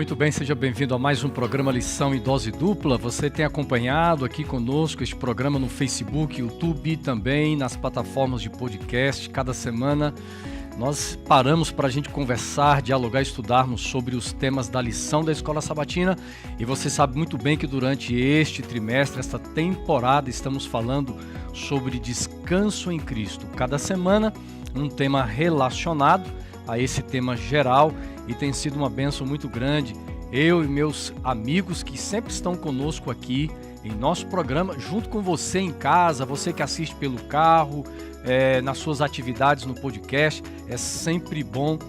Muito bem, seja bem-vindo a mais um programa Lição em Dose Dupla. Você tem acompanhado aqui conosco este programa no Facebook, YouTube e também nas plataformas de podcast. Cada semana nós paramos para a gente conversar, dialogar, estudarmos sobre os temas da lição da Escola Sabatina. E você sabe muito bem que durante este trimestre, esta temporada, estamos falando sobre descanso em Cristo. Cada semana um tema relacionado a esse tema geral, e tem sido uma bênção muito grande. Eu e meus amigos que sempre estão conosco aqui em nosso programa, junto com você em casa, você que assiste pelo carro, nas suas atividades no podcast. É sempre bom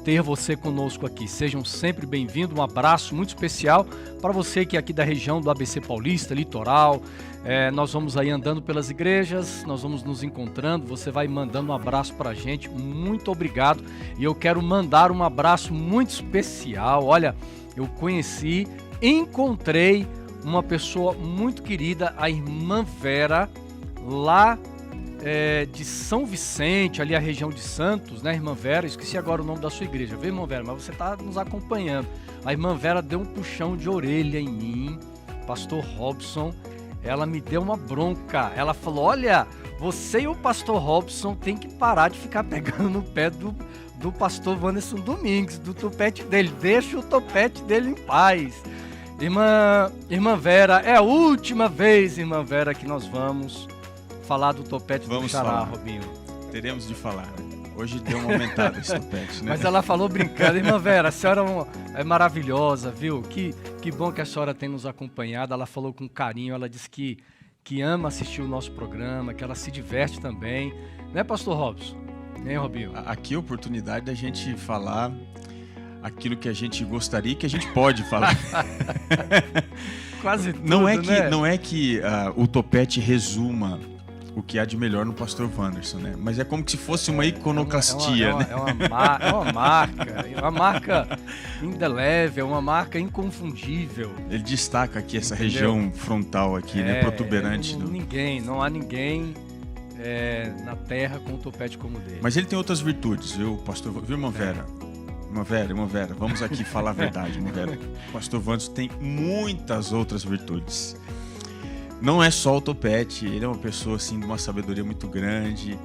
ter você conosco aqui. Sejam sempre bem-vindos. Um abraço muito especial para você que é aqui da região do ABC Paulista, litoral. Nós vamos aí andando pelas igrejas, nós vamos nos encontrando, você vai mandando um abraço para a gente. Muito obrigado. E eu quero mandar um abraço muito especial. Olha, eu encontrei uma pessoa muito querida, a irmã Vera, lá de São Vicente, ali a região de Santos, né, irmã Vera? Esqueci agora o nome da sua igreja, viu, irmã Vera? Mas você está nos acompanhando. A irmã Vera deu um puxão de orelha em mim, pastor Robson. Ela me deu uma bronca. Ela falou: olha, você e o pastor Robson tem que parar de ficar pegando no pé do pastor Wanderson Domingues, do topete dele. Deixa o topete dele em paz. Irmã Vera, é a última vez, irmã Vera, que nós vamos falar do topete do Xará, Robinho. Teremos de falar. Hoje deu uma aumentada esse topete, né? Mas ela falou brincando. Irmã Vera, a senhora é maravilhosa, viu? Que bom que a senhora tem nos acompanhado. Ela falou com carinho, ela disse que ama assistir o nosso programa, que ela se diverte também. Né, pastor Robson? Hein, Robinho? Aqui é a oportunidade da gente falar aquilo que a gente gostaria e que a gente pode falar. Quase tudo, Não é que o topete resuma o que há de melhor no pastor Wanderson, né? Mas é como se fosse uma iconoclastia, né? É uma marca indelével, uma marca inconfundível. Ele destaca aqui essa região frontal aqui, né? Protuberante. Não há ninguém na terra com um topete como o dele. Mas ele tem outras virtudes, viu, pastor? Viu, irmã Vera? Irmã Vera, vamos aqui falar a verdade, irmã Vera. O pastor Wanderson tem muitas outras virtudes. Não é só o topete, ele é uma pessoa assim de uma sabedoria muito grande,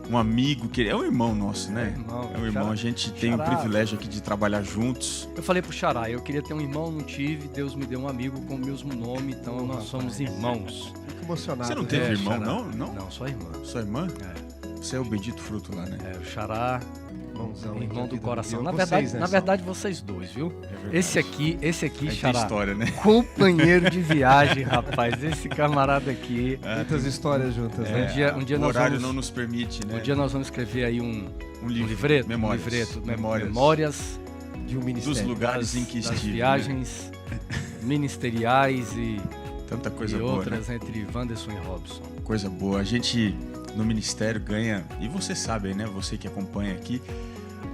um amigo que é um irmão nosso, né? É um irmão, a gente tem o privilégio aqui de trabalhar juntos. Eu falei pro Xará, eu queria ter um irmão, não tive, Deus me deu um amigo com o mesmo nome, então nós somos irmãos. Fico emocionado. Você não teve irmão, Xará. não? Não, só irmã. Sua irmã? Você é o bendito fruto lá, né? O Xará, irmão do coração. Na vocês, verdade, vocês dois, viu? Esse aqui, Xará, tem história, né? companheiro de viagem, rapaz. Esse camarada aqui. Muitas histórias juntas, né? Um dia o nós horário vamos, não nos permite, né? Um dia nós vamos escrever aí um livreto. Memórias de um ministério. Dos lugares em que das estive. viagens ministeriais e tanta coisa e boa, outras, né? entre Wanderson e Robson. Coisa boa. A gente no ministério ganha, e você sabe, né? Você que acompanha aqui,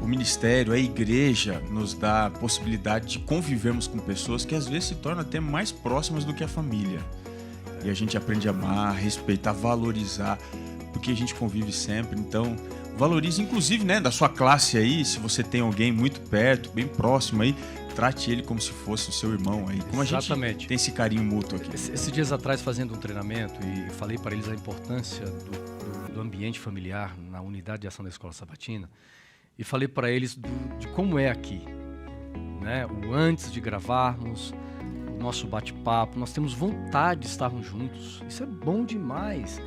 o ministério, a igreja nos dá a possibilidade de convivermos com pessoas que às vezes se tornam até mais próximas do que a família. E a gente aprende a amar, respeitar, valorizar, porque a gente convive sempre. Então, valorize, inclusive, né, da sua classe aí, se você tem alguém muito perto, bem próximo aí, trate ele como se fosse o seu irmão aí. Como Exatamente. A gente tem esse carinho mútuo aqui. Esses dias atrás, fazendo um treinamento, e falei para eles a importância do ambiente familiar na unidade de ação da Escola Sabatina, e falei para eles de como é aqui, né? O antes de gravarmos, o nosso bate-papo, nós temos vontade de estarmos juntos. Isso é bom demais.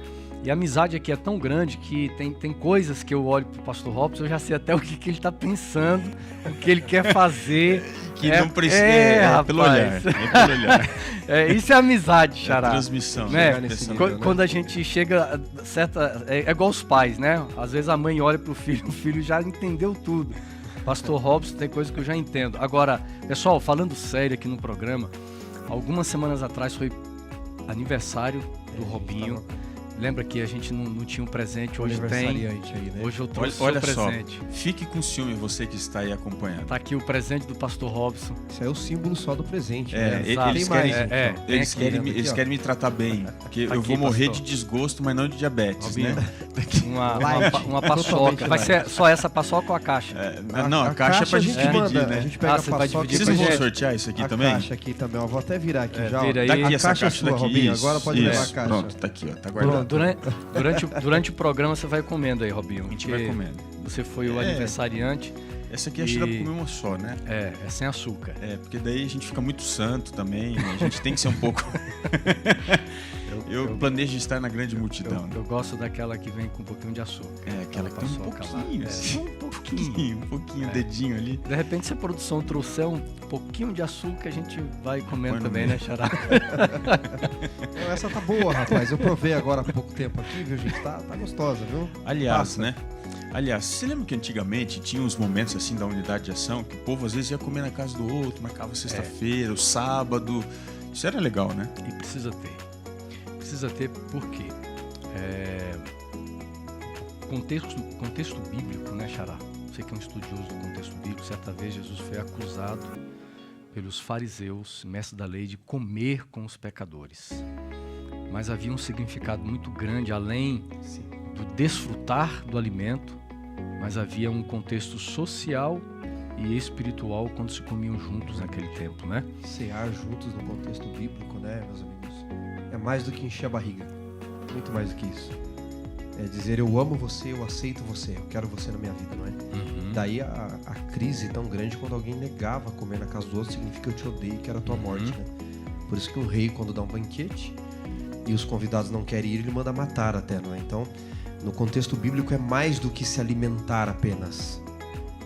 E a amizade aqui é tão grande que tem coisas que eu olho pro pastor Robson, eu já sei até o que ele está pensando, o que ele quer fazer. Que não precisa, pelo olhar. Pelo olhar. Isso é amizade, Xará. É transmissão. Né? Quando a gente chega é igual os pais, né? Às vezes a mãe olha pro filho, o filho já entendeu tudo. Pastor Robson tem coisa que eu já entendo. Agora, pessoal, falando sério aqui no programa, algumas semanas atrás foi aniversário do Robinho. Lembra que a gente não tinha um presente, hoje tem. Aniversariante aí, né? Hoje eu trouxe Olha o presente. só, fique com ciúme você que está aí acompanhando. Tá aqui o presente do pastor Robson. Isso é o símbolo só do presente, É, né? exato. eles Tem querem, mais, então. eles, Tem querem, aqui, eles ó. querem me tratar bem, porque Tá eu vou aqui, morrer pastor. de desgosto, mas não de diabetes, Robinho, né? uma paçoca. Totalmente Vai light. ser só essa paçoca ou a caixa? Não, a caixa é pra gente dividir, manda, né? A gente pega Ah, a você vai paçoca dividir Vocês com não a vão gente? sortear isso aqui a também? caixa aqui também, ó. Vou até virar aqui já. vira ó. aí. Daqui A essa caixa é caixa sua, daqui, Robinho. isso, Agora pode isso. levar a caixa. Pronto, tá aqui, ó, tá guardado. Durante o programa você vai comendo aí, Robinho. A gente porque vai comendo. Você foi o É. aniversariante. Essa aqui acho que dá pra comer uma só, né? É sem açúcar. É, porque daí a gente fica muito santo também, a gente tem que ser um pouco... Eu planejo estar na grande multidão. né? Eu gosto daquela que vem com um pouquinho de açúcar. É, aquela que tem um paçoca lá. pouquinho, assim, um pouquinho, dedinho ali. De repente, se a produção trouxer um pouquinho de açúcar, a gente vai comendo Põe no também, meio. né, Xará? Não, essa tá boa, rapaz. Eu provei agora há pouco tempo aqui, viu, gente? Tá gostosa, viu? Aliás, Passa. né? Aliás, você lembra que antigamente tinha uns momentos assim da unidade de ação que o povo às vezes ia comer na casa do outro, marcava sexta-feira, o sábado. Isso era legal, né? E precisa ter. Precisa ter porque contexto bíblico, né, Xará? Você que é um estudioso do contexto bíblico, certa vez Jesus foi acusado pelos fariseus, mestres da lei, de comer com os pecadores. Mas havia um significado muito grande, além do desfrutar do alimento, mas havia um contexto social e espiritual quando se comiam juntos naquele tempo, né? Cear juntos no contexto bíblico, né, meus amigos? É mais do que encher a barriga. Muito mais do que isso. É dizer, eu amo você, eu aceito você, eu quero você na minha vida, não é? Daí a crise tão grande quando alguém negava comer na casa do outro, significa eu te odeio e quero a tua morte, né? Por isso que um rei, quando dá um banquete e os convidados não querem ir, ele manda matar até, não é? Então, no contexto bíblico é mais do que se alimentar apenas.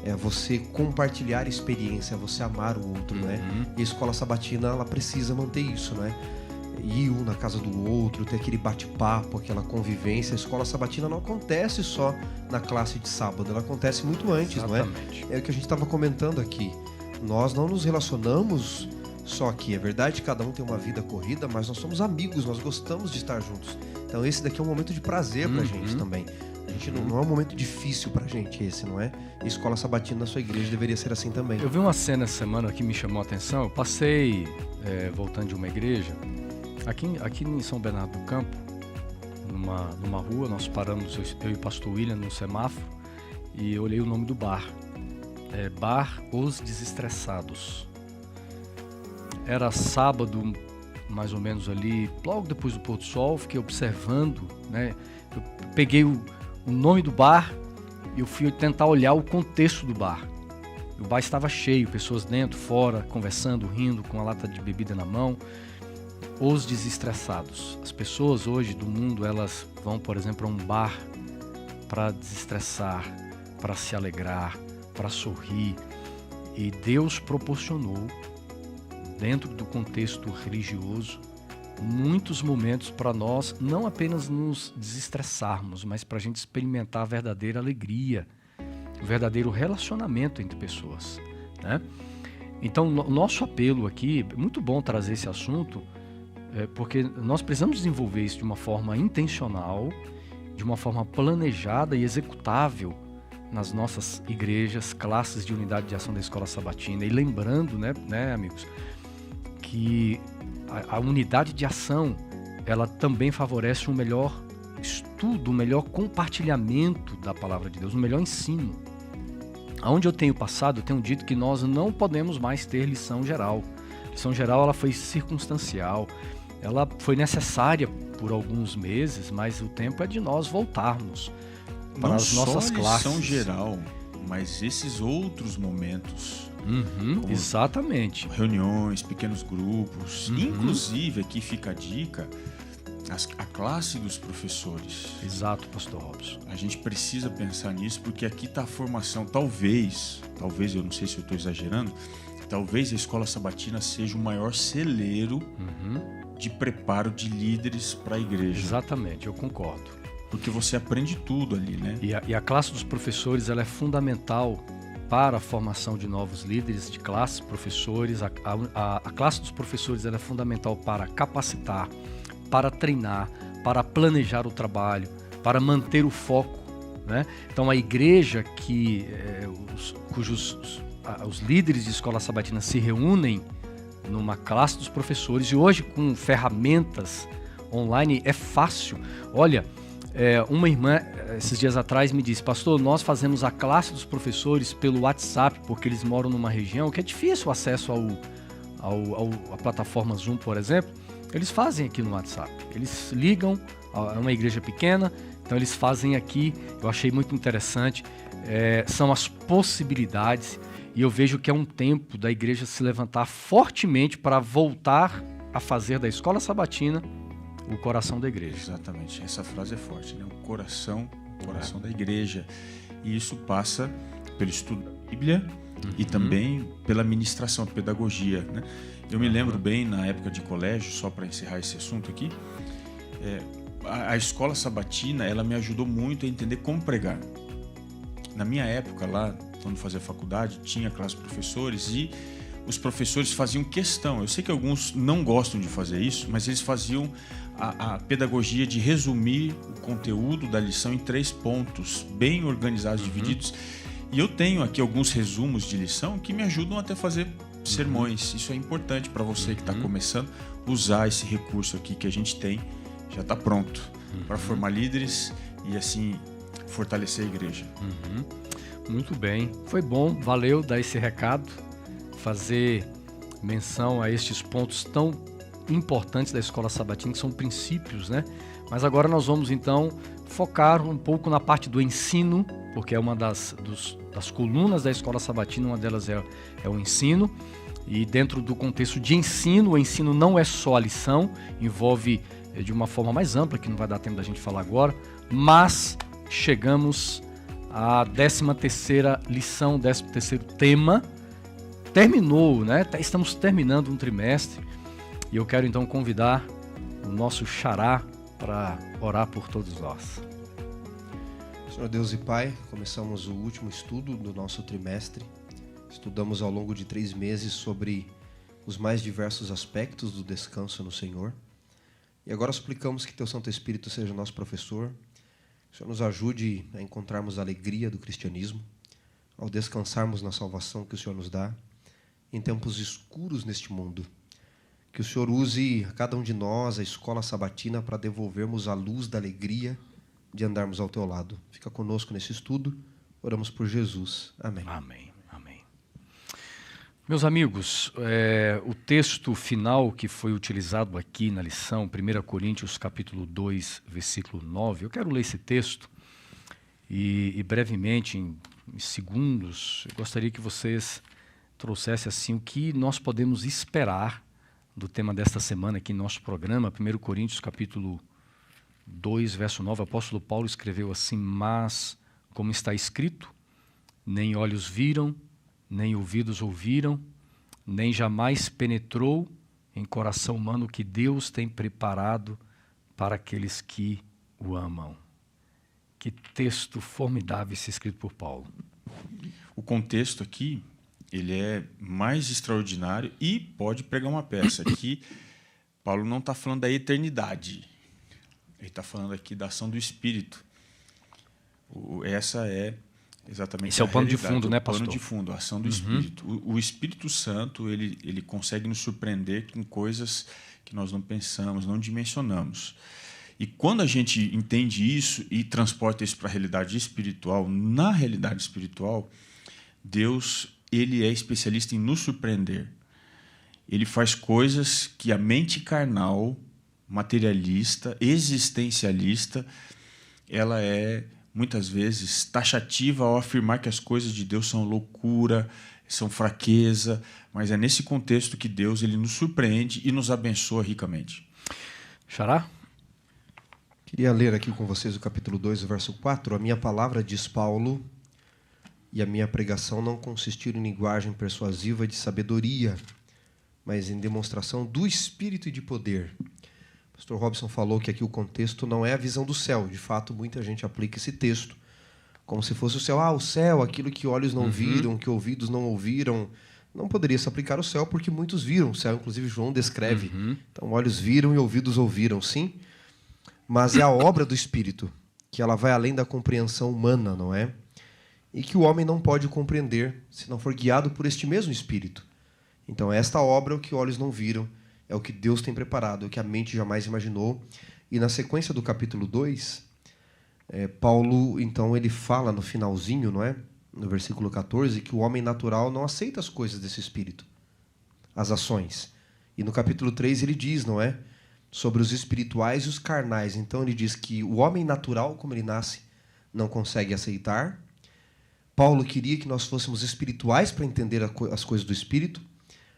É você compartilhar experiência, é você amar o outro, né? E a escola sabatina, ela precisa manter isso, né? Ir um na casa do outro, ter aquele bate-papo, aquela convivência. A escola sabatina não acontece só na classe de sábado, ela acontece muito antes, Exatamente. não é? É o que a gente estava comentando aqui. Nós não nos relacionamos só aqui, é verdade, cada um tem uma vida corrida, mas nós somos amigos, nós gostamos de estar juntos. Então esse daqui é um momento de prazer pra gente também. A gente não é um momento difícil pra gente esse, não é? E a escola sabatina na sua igreja deveria ser assim também. Eu vi uma cena essa semana que me chamou a atenção. Eu passei, voltando de uma igreja, aqui em São Bernardo do Campo, numa rua, nós paramos, eu e o pastor William, num semáforo, e eu olhei o nome do bar. Bar Os Desestressados. Era sábado, mais ou menos ali, logo depois do pôr do sol, fiquei observando, né? Eu peguei o nome do bar e eu fui tentar olhar o contexto do bar. O bar estava cheio, pessoas dentro, fora, conversando, rindo, com a lata de bebida na mão. Os desestressados. As pessoas hoje do mundo, elas vão, por exemplo, a um bar para desestressar, para se alegrar, para sorrir. E Deus proporcionou, dentro do contexto religioso, muitos momentos para nós não apenas nos desestressarmos, mas para a gente experimentar a verdadeira alegria, o verdadeiro relacionamento entre pessoas, né? Então, nosso apelo aqui, é muito bom trazer esse assunto, porque nós precisamos desenvolver isso de uma forma intencional, de uma forma planejada e executável nas nossas igrejas, classes de unidade de ação da Escola Sabatina. E lembrando, né, amigos, que a unidade de ação, ela também favorece um melhor estudo, um melhor compartilhamento da palavra de Deus, um melhor ensino. Onde eu tenho passado, eu tenho dito que nós não podemos mais ter lição geral. Lição geral, ela foi circunstancial, ela foi necessária por alguns meses, mas o tempo é de nós voltarmos para Não as nossas só classes. lição geral, mas esses outros momentos. Como Exatamente. reuniões, pequenos grupos. Inclusive, aqui fica a dica, a classe dos professores. Exato, pastor Robson. A gente precisa pensar nisso, porque aqui está a formação, talvez, eu não sei se eu estou exagerando, talvez a Escola Sabatina seja o maior celeiro de preparo de líderes para a igreja. Exatamente, eu concordo. Porque você aprende tudo ali, né? E a classe dos professores, ela é fundamental para a formação de novos líderes de classes, professores. A classe dos professores, ela é fundamental para capacitar, para treinar, para planejar o trabalho, para manter o foco, né? Então a igreja os líderes de escola sabatina se reúnem numa classe dos professores, e hoje com ferramentas online é fácil. Olha, uma irmã esses dias atrás me disse: pastor, nós fazemos a classe dos professores pelo WhatsApp, porque eles moram numa região que é difícil o acesso à plataforma Zoom, por exemplo. Eles fazem aqui no WhatsApp, eles ligam, é uma igreja pequena, então eles fazem aqui. Eu achei muito interessante, são as possibilidades, e eu vejo que é um tempo da igreja se levantar fortemente para voltar a fazer da escola sabatina o coração da igreja. Exatamente, essa frase é forte, né? O coração da igreja. E isso passa pelo estudo da Bíblia e também pela ministração, pedagogia, né? Eu me lembro bem, na época de colégio, só para encerrar esse assunto aqui, a escola sabatina, ela me ajudou muito a entender como pregar. Na minha época, lá, quando fazia faculdade, tinha classe de professores e os professores faziam questão. Eu sei que alguns não gostam de fazer isso, mas eles faziam a pedagogia de resumir o conteúdo da lição em 3 pontos, bem organizados, divididos. E eu tenho aqui alguns resumos de lição que me ajudam até a fazer sermões. Isso é importante para você que está começando, usar esse recurso aqui que a gente tem, já está pronto para formar líderes e assim fortalecer a igreja. Muito bem, foi bom, valeu dar esse recado, fazer menção a estes pontos tão importantes da escola sabatina, que são princípios, né? Mas agora nós vamos então focar um pouco na parte do ensino, porque é uma das colunas da escola sabatina, uma delas é o ensino. E dentro do contexto de ensino, o ensino não é só a lição, envolve de uma forma mais ampla, que não vai dar tempo da gente falar agora, mas chegamos à 13ª lição, 13º tema. Terminou, né? Estamos terminando um trimestre e eu quero então convidar o nosso xará para orar por todos nós. Senhor Deus e Pai, começamos o último estudo do nosso trimestre. Estudamos ao longo de 3 meses sobre os mais diversos aspectos do descanso no Senhor. E agora suplicamos que Teu Santo Espírito seja nosso professor. Que o Senhor nos ajude a encontrarmos a alegria do cristianismo, ao descansarmos na salvação que o Senhor nos dá, em tempos escuros neste mundo. Que o Senhor use a cada um de nós, a escola sabatina, para devolvermos a luz da alegria de andarmos ao Teu lado. Fica conosco nesse estudo. Oramos por Jesus. Amém. Amém. Amém. Meus amigos, o texto final que foi utilizado aqui na lição, 1 Coríntios capítulo 2, versículo 9, eu quero ler esse texto e brevemente, em segundos, eu gostaria que vocês trouxessem assim o que nós podemos esperar do tema desta semana aqui em nosso programa. 1 Coríntios capítulo 2, verso 9, o apóstolo Paulo escreveu assim: mas, como está escrito, nem olhos viram, nem ouvidos ouviram, nem jamais penetrou em coração humano o que Deus tem preparado para aqueles que o amam. Que texto formidável esse escrito por Paulo. O contexto aqui, ele é mais extraordinário e pode pregar uma peça. Aqui, Paulo não está falando da eternidade. Ele está falando aqui da ação do Espírito. Essa é exatamente esse é o pano de fundo, né, pastor? O pano de fundo, a ação do Espírito. O Espírito Santo, ele consegue nos surpreender com coisas que nós não pensamos, não dimensionamos. E quando a gente entende isso e transporta isso para a realidade espiritual, na realidade espiritual, Deus, ele é especialista em nos surpreender. Ele faz coisas que a mente carnal, materialista, existencialista, ela é muitas vezes taxativa ao afirmar que as coisas de Deus são loucura, são fraqueza, mas é nesse contexto que Deus ele nos surpreende e nos abençoa ricamente. Xará? Queria ler aqui com vocês o capítulo 2, verso 4. A minha palavra, diz Paulo, e a minha pregação não consistiram em linguagem persuasiva de sabedoria, mas em demonstração do Espírito e de poder. O pastor Robson falou que aqui o contexto não é a visão do céu. De fato, muita gente aplica esse texto como se fosse o céu. O céu, aquilo que olhos não viram, que ouvidos não ouviram. Não poderia se aplicar ao céu, porque muitos viram o céu. Inclusive, João descreve. Então, olhos viram e ouvidos ouviram, sim. mas é a obra do Espírito, que ela vai além da compreensão humana, não é? E que o homem não pode compreender se não for guiado por este mesmo Espírito. Então, esta obra é o que olhos não viram, é o que Deus tem preparado, é o que a mente jamais imaginou. E na sequência do capítulo 2, Paulo, então, ele fala no finalzinho, não é? No versículo 14, que o homem natural não aceita as coisas desse Espírito, as ações. E no capítulo 3 ele diz, não é? Sobre os espirituais e os carnais. Então ele diz que o homem natural, como ele nasce, não consegue aceitar. Paulo queria que nós fôssemos espirituais para entender as coisas do Espírito,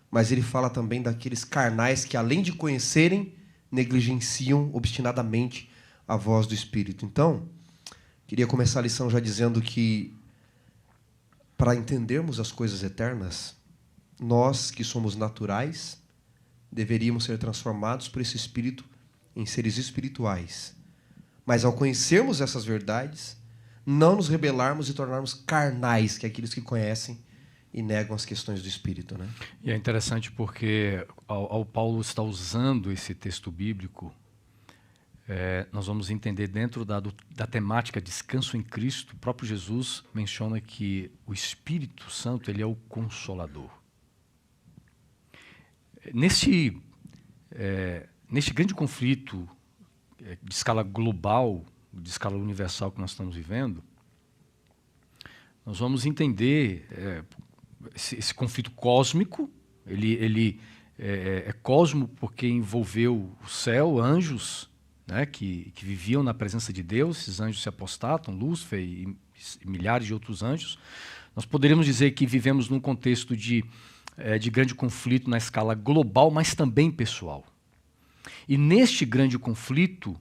mas ele fala também daqueles carnais que, além de conhecerem, negligenciam obstinadamente a voz do Espírito. Então, queria começar a lição já dizendo que, para entendermos as coisas eternas, nós que somos naturais deveríamos ser transformados por esse Espírito em seres espirituais. Mas ao conhecermos essas verdades, não nos rebelarmos e tornarmos carnais, que é aqueles que conhecem e negam as questões do Espírito, né? E é interessante porque ao Paulo estar usando esse texto bíblico, nós vamos entender dentro da temática descanso em Cristo, o próprio Jesus menciona que o Espírito Santo ele é o Consolador. Neste grande conflito de escala global, de escala universal que nós estamos vivendo, nós vamos entender esse conflito cósmico. Ele é cósmico porque envolveu o céu, anjos, né, que viviam na presença de Deus. Esses anjos se apostatam, Lúcifer e milhares de outros anjos. Nós poderíamos dizer que vivemos num contexto de grande conflito na escala global, mas também pessoal. E neste grande conflito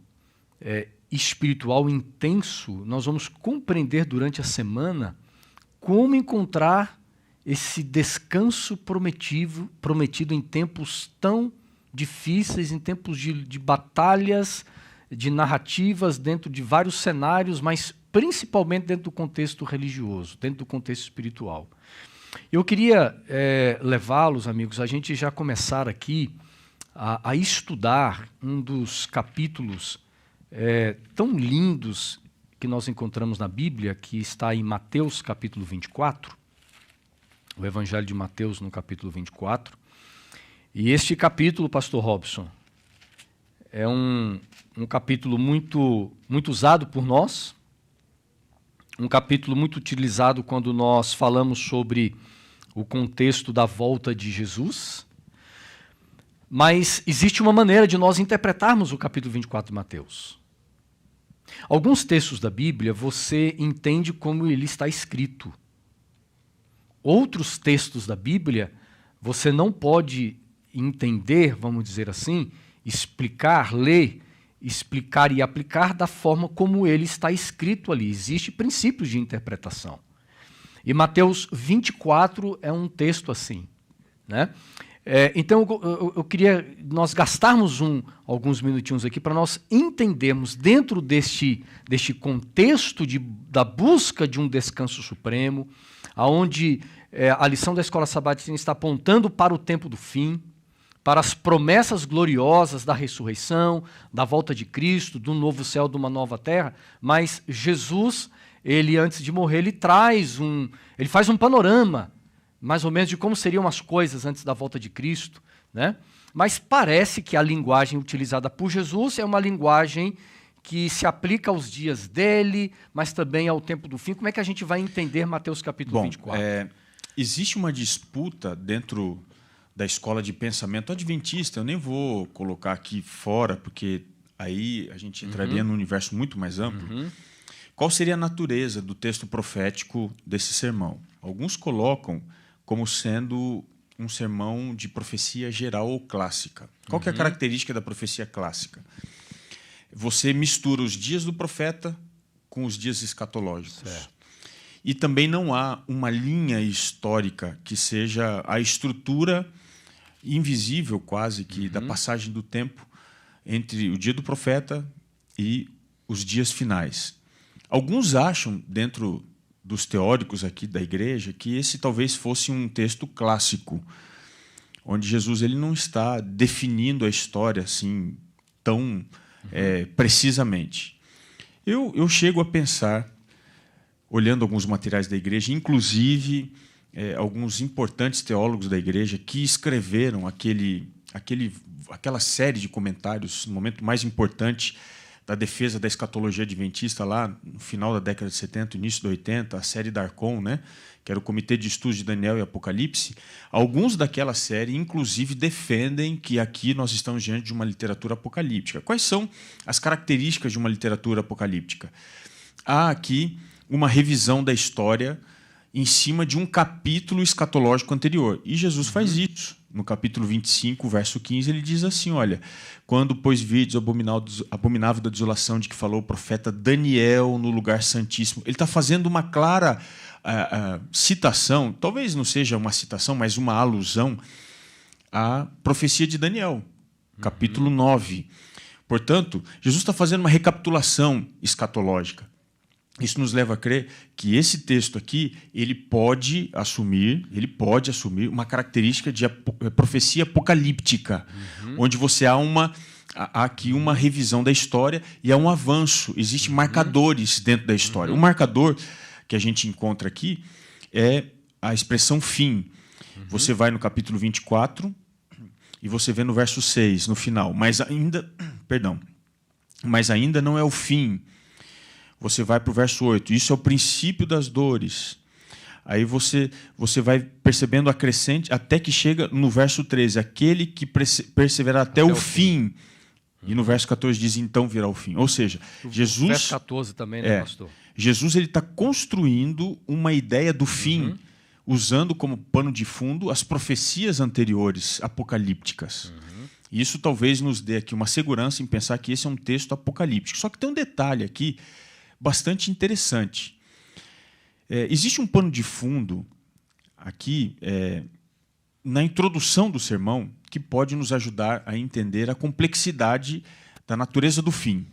espiritual intenso, nós vamos compreender durante a semana como encontrar esse descanso prometido em tempos tão difíceis, em tempos de batalhas, de narrativas, dentro de vários cenários, mas principalmente dentro do contexto religioso, dentro do contexto espiritual. Eu queria levá-los, amigos, a gente já começar aqui a estudar um dos capítulos tão lindos que nós encontramos na Bíblia, que está em Mateus capítulo 24, o Evangelho de Mateus no capítulo 24. E este capítulo, pastor Robson, é um capítulo muito, muito usado por nós, um capítulo muito utilizado quando nós falamos sobre o contexto da volta de Jesus, mas existe uma maneira de nós interpretarmos o capítulo 24 de Mateus. Alguns textos da Bíblia você entende como ele está escrito. Outros textos da Bíblia você não pode entender, vamos dizer assim, ler, explicar e aplicar da forma como ele está escrito ali. Existem princípios de interpretação. E Mateus 24 é um texto assim, né? Então eu queria nós gastarmos alguns minutinhos aqui para nós entendermos dentro deste contexto da busca de um descanso supremo, aonde a lição da escola sabatina está apontando para o tempo do fim, para as promessas gloriosas da ressurreição, da volta de Cristo, do novo céu, de uma nova terra, mas Jesus, ele antes de morrer, ele faz um panorama, mais ou menos, de como seriam as coisas antes da volta de Cristo, né? Mas parece que a linguagem utilizada por Jesus é uma linguagem que se aplica aos dias dele, mas também ao tempo do fim. Como é que a gente vai entender Mateus capítulo 24? Existe uma disputa dentro da escola de pensamento adventista, eu nem vou colocar aqui fora, porque aí a gente entraria num universo muito mais amplo. Qual seria a natureza do texto profético desse sermão? Alguns colocam como sendo um sermão de profecia geral ou clássica. Qual que é a característica da profecia clássica? Você mistura os dias do profeta com os dias escatológicos. Certo. E também não há uma linha histórica que seja a estrutura invisível quase que da passagem do tempo entre o dia do profeta e os dias finais. Alguns acham, dentro dos teóricos aqui da igreja, que esse talvez fosse um texto clássico, onde Jesus ele não está definindo a história assim tão precisamente. Eu chego a pensar, olhando alguns materiais da igreja, inclusive alguns importantes teólogos da igreja que escreveram aquela série de comentários no momento mais importante da defesa da escatologia adventista, lá no final da década de 70, início de 80, a série Darkon, né, que era o Comitê de Estudos de Daniel e Apocalipse. Alguns daquela série, inclusive, defendem que aqui nós estamos diante de uma literatura apocalíptica. Quais são as características de uma literatura apocalíptica? Há aqui uma revisão da história em cima de um capítulo escatológico anterior. E Jesus faz isso. No capítulo 25, verso 15, ele diz assim, olha, quando, pois, vides o abominável da desolação de que falou o profeta Daniel no lugar santíssimo. Ele está fazendo uma clara citação, talvez não seja uma citação, mas uma alusão à profecia de Daniel, capítulo 9. Portanto, Jesus está fazendo uma recapitulação escatológica. Isso nos leva a crer que esse texto aqui ele pode assumir uma característica de profecia apocalíptica, onde você há aqui uma revisão da história e há um avanço. Existem marcadores dentro da história. Um marcador que a gente encontra aqui é a expressão fim. Você vai no capítulo 24 e você vê no verso 6, no final. Mas ainda não é o fim. Você vai para o verso 8. Isso é o princípio das dores. Aí você vai percebendo a crescente até que chega no verso 13. Aquele que perseverar até o fim. E no verso 14 diz, então virá o fim. Ou seja, Jesus... Verso 14 também, né, pastor? Jesus está construindo uma ideia do fim, usando como pano de fundo as profecias anteriores, apocalípticas. Isso talvez nos dê aqui uma segurança em pensar que esse é um texto apocalíptico. Só que tem um detalhe aqui bastante interessante. Existe um pano de fundo aqui na introdução do sermão que pode nos ajudar a entender a complexidade da natureza do fim.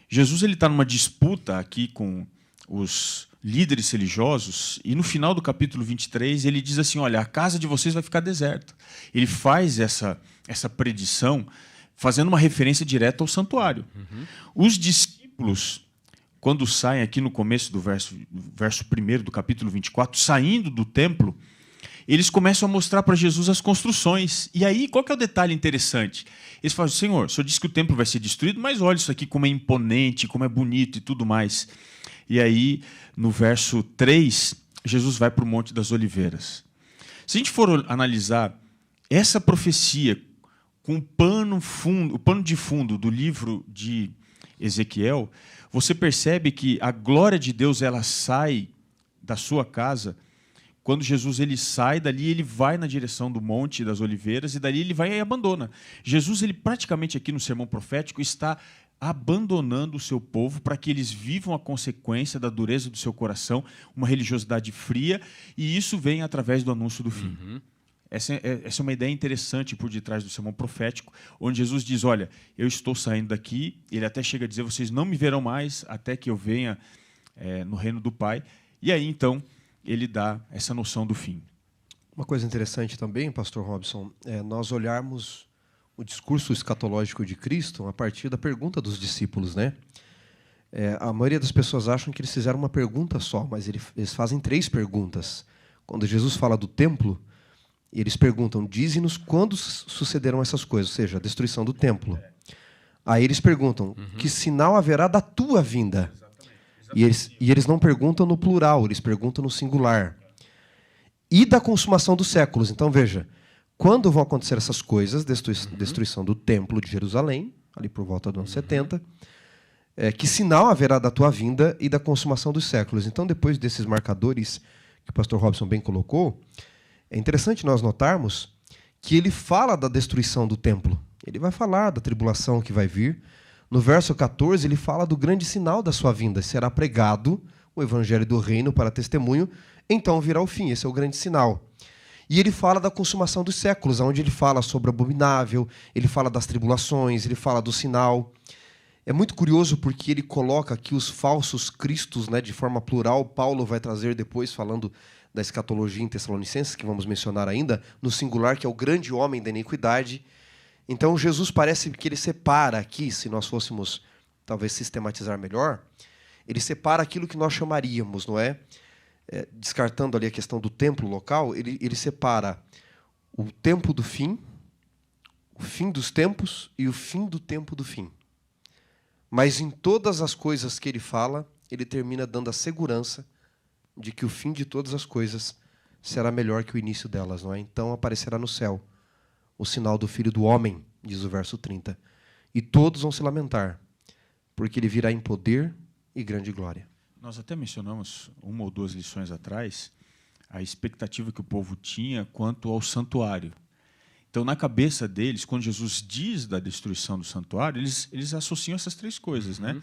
Jesus está numa disputa aqui com os líderes religiosos e no final do capítulo 23 ele diz assim, olha, a casa de vocês vai ficar deserta. Ele faz essa predição fazendo uma referência direta ao santuário. Os discípulos, quando saem aqui no começo do verso 1 do capítulo 24, saindo do templo, eles começam a mostrar para Jesus as construções. E aí, qual que é o detalhe interessante? Eles falam, Senhor, o Senhor disse que o templo vai ser destruído, mas olha isso aqui como é imponente, como é bonito e tudo mais. E aí, no verso 3, Jesus vai para o Monte das Oliveiras. Se a gente for analisar essa profecia com o pano de fundo do livro de Ezequiel, você percebe que a glória de Deus ela sai da sua casa. Quando Jesus ele sai dali, ele vai na direção do Monte das Oliveiras e dali ele vai e abandona. Jesus, ele praticamente aqui no sermão profético, está abandonando o seu povo para que eles vivam a consequência da dureza do seu coração, uma religiosidade fria, e isso vem através do anúncio do fim. Essa é uma ideia interessante por detrás do sermão profético, onde Jesus diz, olha, eu estou saindo daqui, ele até chega a dizer, vocês não me verão mais até que eu venha no reino do Pai. E aí, então, ele dá essa noção do fim. Uma coisa interessante também, pastor Robson, é nós olharmos o discurso escatológico de Cristo a partir da pergunta dos discípulos, né? A maioria das pessoas acham que eles fizeram uma pergunta só, mas eles fazem 3 perguntas. Quando Jesus fala do templo, eles perguntam, dize-nos quando sucederão essas coisas, ou seja, a destruição do templo. Aí eles perguntam, que sinal haverá da tua vinda? E eles não perguntam no plural, eles perguntam no singular. E da consumação dos séculos. Então, veja, quando vão acontecer essas coisas, destruição do templo de Jerusalém, ali por volta do ano 70, que sinal haverá da tua vinda e da consumação dos séculos? Então, depois desses marcadores que o pastor Robson bem colocou, é interessante nós notarmos que ele fala da destruição do templo. Ele vai falar da tribulação que vai vir. No verso 14, ele fala do grande sinal da sua vinda. Será pregado o evangelho do reino para testemunho, então virá o fim. Esse é o grande sinal. E ele fala da consumação dos séculos, onde ele fala sobre o abominável, ele fala das tribulações, ele fala do sinal. É muito curioso porque ele coloca aqui os falsos cristos, né, de forma plural. Paulo vai trazer depois, falando da escatologia em Tessalonicenses, que vamos mencionar ainda, no singular, que é o grande homem da iniquidade. Então Jesus parece que ele separa aqui, se nós fôssemos talvez sistematizar melhor, ele separa aquilo que nós chamaríamos, não é? Descartando ali a questão do templo local, ele separa o tempo do fim, o fim dos tempos e o fim do tempo do fim. Mas em todas as coisas que ele fala, ele termina dando a segurança de que o fim de todas as coisas será melhor que o início delas, não é? Então aparecerá no céu o sinal do Filho do Homem, diz o verso 30. E todos vão se lamentar, porque ele virá em poder e grande glória. Nós até mencionamos, uma ou duas lições atrás, a expectativa que o povo tinha quanto ao santuário. Então, na cabeça deles, quando Jesus diz da destruição do santuário, eles associam essas três coisas, né?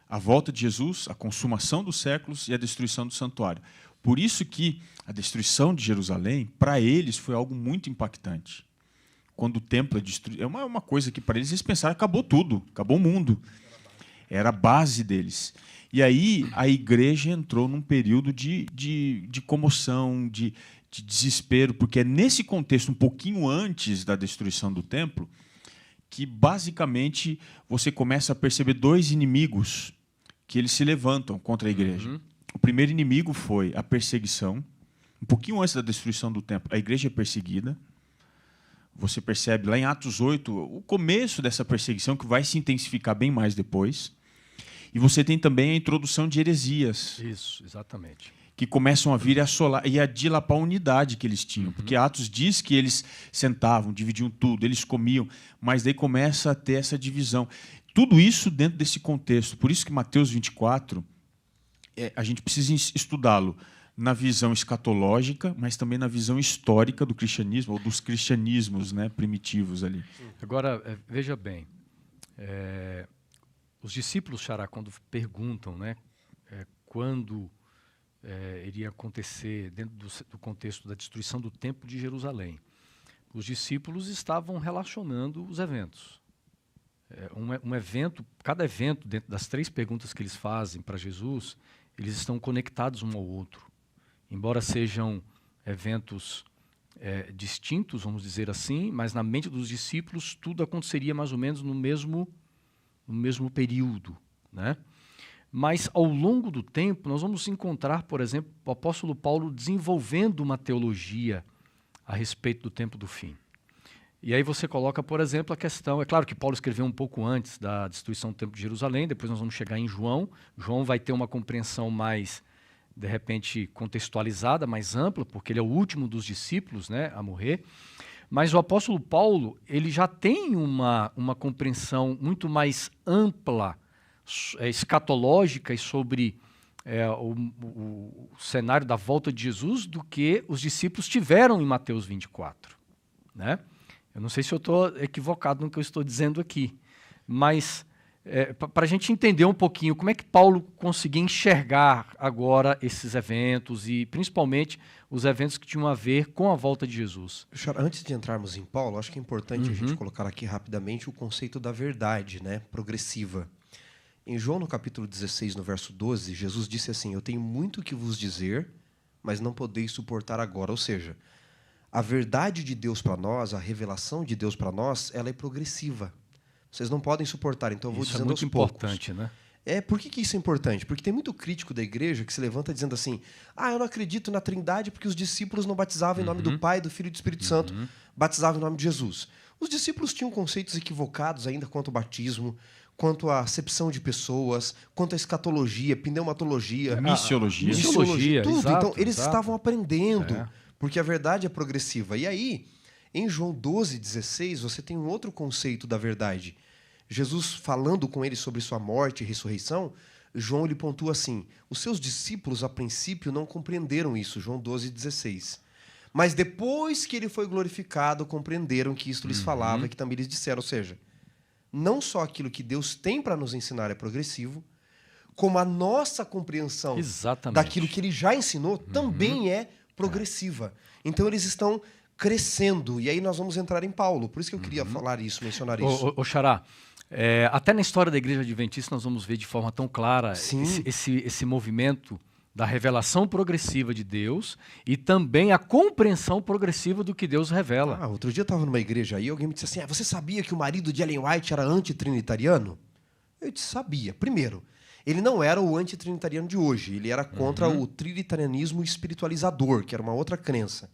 A volta de Jesus, a consumação dos séculos e a destruição do santuário. Por isso que a destruição de Jerusalém, para eles, foi algo muito impactante. Quando o templo é destruído, é uma coisa que para eles pensaram, acabou tudo, acabou o mundo. Era a base deles. E aí a igreja entrou num período de comoção, de desespero, porque é nesse contexto, um pouquinho antes da destruição do templo, que basicamente você começa a perceber dois inimigos que eles se levantam contra a igreja. O primeiro inimigo foi a perseguição. Um pouquinho antes da destruição do templo, a igreja é perseguida. Você percebe lá em Atos 8 o começo dessa perseguição, que vai se intensificar bem mais depois. E você tem também a introdução de heresias. Isso, exatamente. Que começam a vir e assolar e a dilapar a unidade que eles tinham. Porque Atos diz que eles sentavam, dividiam tudo, eles comiam, mas daí começa a ter essa divisão. Tudo isso dentro desse contexto. Por isso que Mateus 24, a gente precisa estudá-lo na visão escatológica, mas também na visão histórica do cristianismo, ou dos cristianismos, né, primitivos ali. Agora, veja bem, os discípulos, Xará, quando perguntam, né, quando iria acontecer, dentro do contexto da destruição do Templo de Jerusalém, os discípulos estavam relacionando os eventos. Um evento, cada evento, dentro das três perguntas que eles fazem para Jesus, eles estão conectados um ao outro. Embora sejam eventos distintos, vamos dizer assim, mas na mente dos discípulos tudo aconteceria mais ou menos no mesmo período, né? Mas ao longo do tempo nós vamos encontrar, por exemplo, o apóstolo Paulo desenvolvendo uma teologia a respeito do tempo do fim. E aí você coloca, por exemplo, a questão... É claro que Paulo escreveu um pouco antes da destruição do Templo de Jerusalém, depois nós vamos chegar em João. João vai ter uma compreensão mais, de repente, contextualizada, mais ampla, porque ele é o último dos discípulos, né, a morrer. Mas o apóstolo Paulo, ele já tem uma compreensão muito mais ampla, escatológica e sobre o cenário da volta de Jesus do que os discípulos tiveram em Mateus 24, né? Eu não sei se eu estou equivocado no que eu estou dizendo aqui, mas para a gente entender um pouquinho como é que Paulo conseguia enxergar agora esses eventos e principalmente os eventos que tinham a ver com a volta de Jesus. Antes de entrarmos em Paulo, acho que é importante a gente colocar aqui rapidamente o conceito da verdade, né, progressiva. Em João, no capítulo 16, no verso 12, Jesus disse assim: eu tenho muito que vos dizer, mas não podeis suportar agora. Ou seja, a verdade de Deus para nós, a revelação de Deus para nós, ela é progressiva. Vocês não podem suportar, então eu vou dizendo aos poucos. Isso é muito importante, né? Por que isso é importante? Porque tem muito crítico da igreja que se levanta dizendo assim: eu não acredito na Trindade porque os discípulos não batizavam em nome do Pai, do Filho e do Espírito Santo, batizavam em nome de Jesus. Os discípulos tinham conceitos equivocados ainda quanto ao batismo, quanto à acepção de pessoas, quanto à escatologia, pneumatologia, missiologia, tudo. Exato, então, eles estavam aprendendo, É. porque a verdade é progressiva. E aí, em João 12:16, você tem um outro conceito da verdade. Jesus falando com eles sobre sua morte e ressurreição, João ele pontua assim: os seus discípulos, a princípio, não compreenderam isso, João 12:16. Mas depois que ele foi glorificado, compreenderam que isto lhes falava, que também lhes disseram. Ou seja, não só aquilo que Deus tem para nos ensinar é progressivo, como a nossa compreensão daquilo que ele já ensinou também é progressiva. Então eles estão crescendo. E aí nós vamos entrar em Paulo. Por isso que eu queria falar isso, mencionar isso. Ô Xará, até na história da Igreja Adventista nós vamos ver de forma tão clara esse movimento da revelação progressiva de Deus e também a compreensão progressiva do que Deus revela. Outro dia eu estava numa igreja aí, alguém me disse assim, você sabia que o marido de Ellen White era antitrinitariano? Eu disse, sabia. Primeiro, ele não era o antitrinitariano de hoje, ele era contra o trinitarianismo espiritualizador, que era uma outra crença.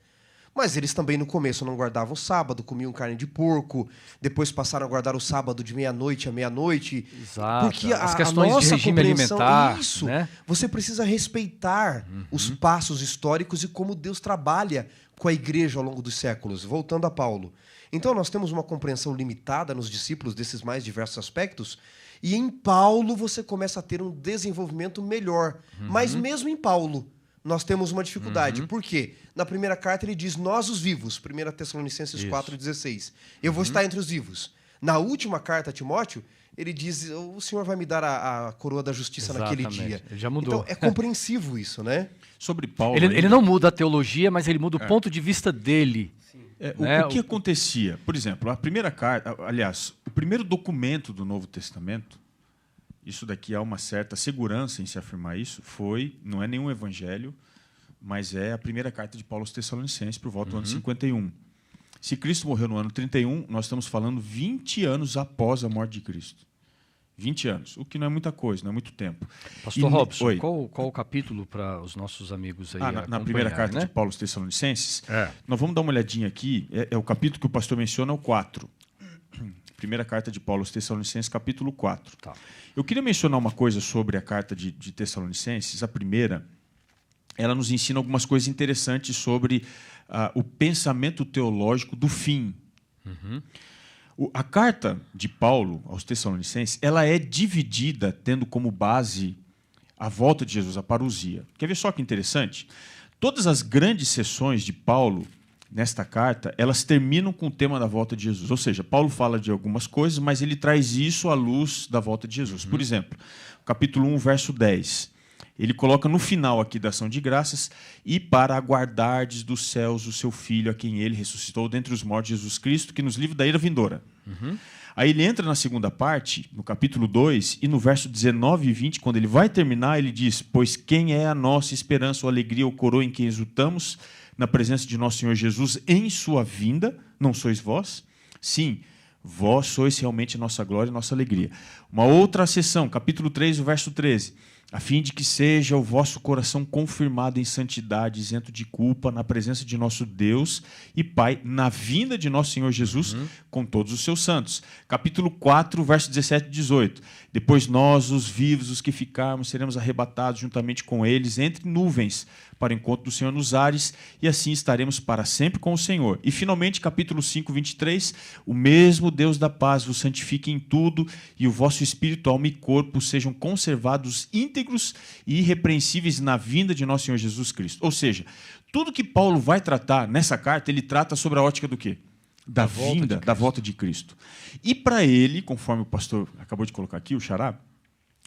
Mas eles também, no começo, não guardavam o sábado, comiam carne de porco, depois passaram a guardar o sábado de meia-noite a meia-noite. Exato. Porque as questões de regime alimentar. Isso, né? Você precisa respeitar os passos históricos e como Deus trabalha com a igreja ao longo dos séculos. Voltando a Paulo. Então, nós temos uma compreensão limitada nos discípulos desses mais diversos aspectos, e em Paulo você começa a ter um desenvolvimento melhor. Mas mesmo em Paulo, nós temos uma dificuldade. Por quê? Na primeira carta ele diz, nós os vivos, 1 Tessalonicenses 4,16. Eu vou estar entre os vivos. Na última carta a Timóteo, ele diz, o Senhor vai me dar a coroa da justiça naquele dia. Ele já mudou. Então é compreensivo isso, né? Sobre Paulo... Ele não muda a teologia, mas ele muda o ponto de vista dele. O que acontecia? Por exemplo, a primeira carta... Aliás, o primeiro documento do Novo Testamento, isso daqui há uma certa segurança em se afirmar isso, não é nenhum evangelho, mas é a primeira carta de Paulo aos Tessalonicenses, por volta do ano 51. Se Cristo morreu no ano 31, nós estamos falando 20 anos após a morte de Cristo. 20 anos, o que não é muita coisa, não é muito tempo. Pastor Robson, qual o capítulo para os nossos amigos aí na primeira carta de Paulo aos Tessalonicenses? Nós vamos dar uma olhadinha aqui, é o capítulo que o pastor menciona, é o 4. Primeira carta de Paulo aos Tessalonicenses, capítulo 4. Tá. Eu queria mencionar uma coisa sobre a carta de Tessalonicenses. A primeira, ela nos ensina algumas coisas interessantes sobre o pensamento teológico do fim. A carta de Paulo aos Tessalonicenses, ela é dividida tendo como base a volta de Jesus, a parousia. Quer ver só que interessante? Todas as grandes sessões de Paulo nesta carta, elas terminam com o tema da volta de Jesus. Ou seja, Paulo fala de algumas coisas, mas ele traz isso à luz da volta de Jesus. Por exemplo, capítulo 1, verso 10. Ele coloca no final aqui da ação de graças, e para aguardardes dos céus o seu Filho, a quem ele ressuscitou dentre os mortos, Jesus Cristo, que nos livra da ira vindoura. Aí ele entra na segunda parte, no capítulo 2, e no verso 19 e 20, quando ele vai terminar, ele diz, pois quem é a nossa esperança ou alegria ou coroa em quem exultamos, na presença de nosso Senhor Jesus em sua vinda, não sois vós? Sim, vós sois realmente nossa glória e nossa alegria. Uma outra seção, capítulo 3, o verso 13. A fim de que seja o vosso coração confirmado em santidade, isento de culpa, na presença de nosso Deus e Pai, na vinda de nosso Senhor Jesus, com todos os seus santos. Capítulo 4, verso 17 e 18. Depois nós, os vivos, os que ficarmos, seremos arrebatados juntamente com eles entre nuvens, para o encontro do Senhor nos ares, e assim estaremos para sempre com o Senhor. E, finalmente, capítulo 5, 23, o mesmo Deus da paz vos santifique em tudo, e o vosso espírito, alma e corpo sejam conservados íntegros e irrepreensíveis na vinda de nosso Senhor Jesus Cristo. Ou seja, tudo que Paulo vai tratar nessa carta, ele trata sobre a ótica do quê? Da vinda, da volta de Cristo. E para ele, conforme o pastor acabou de colocar aqui, o xará,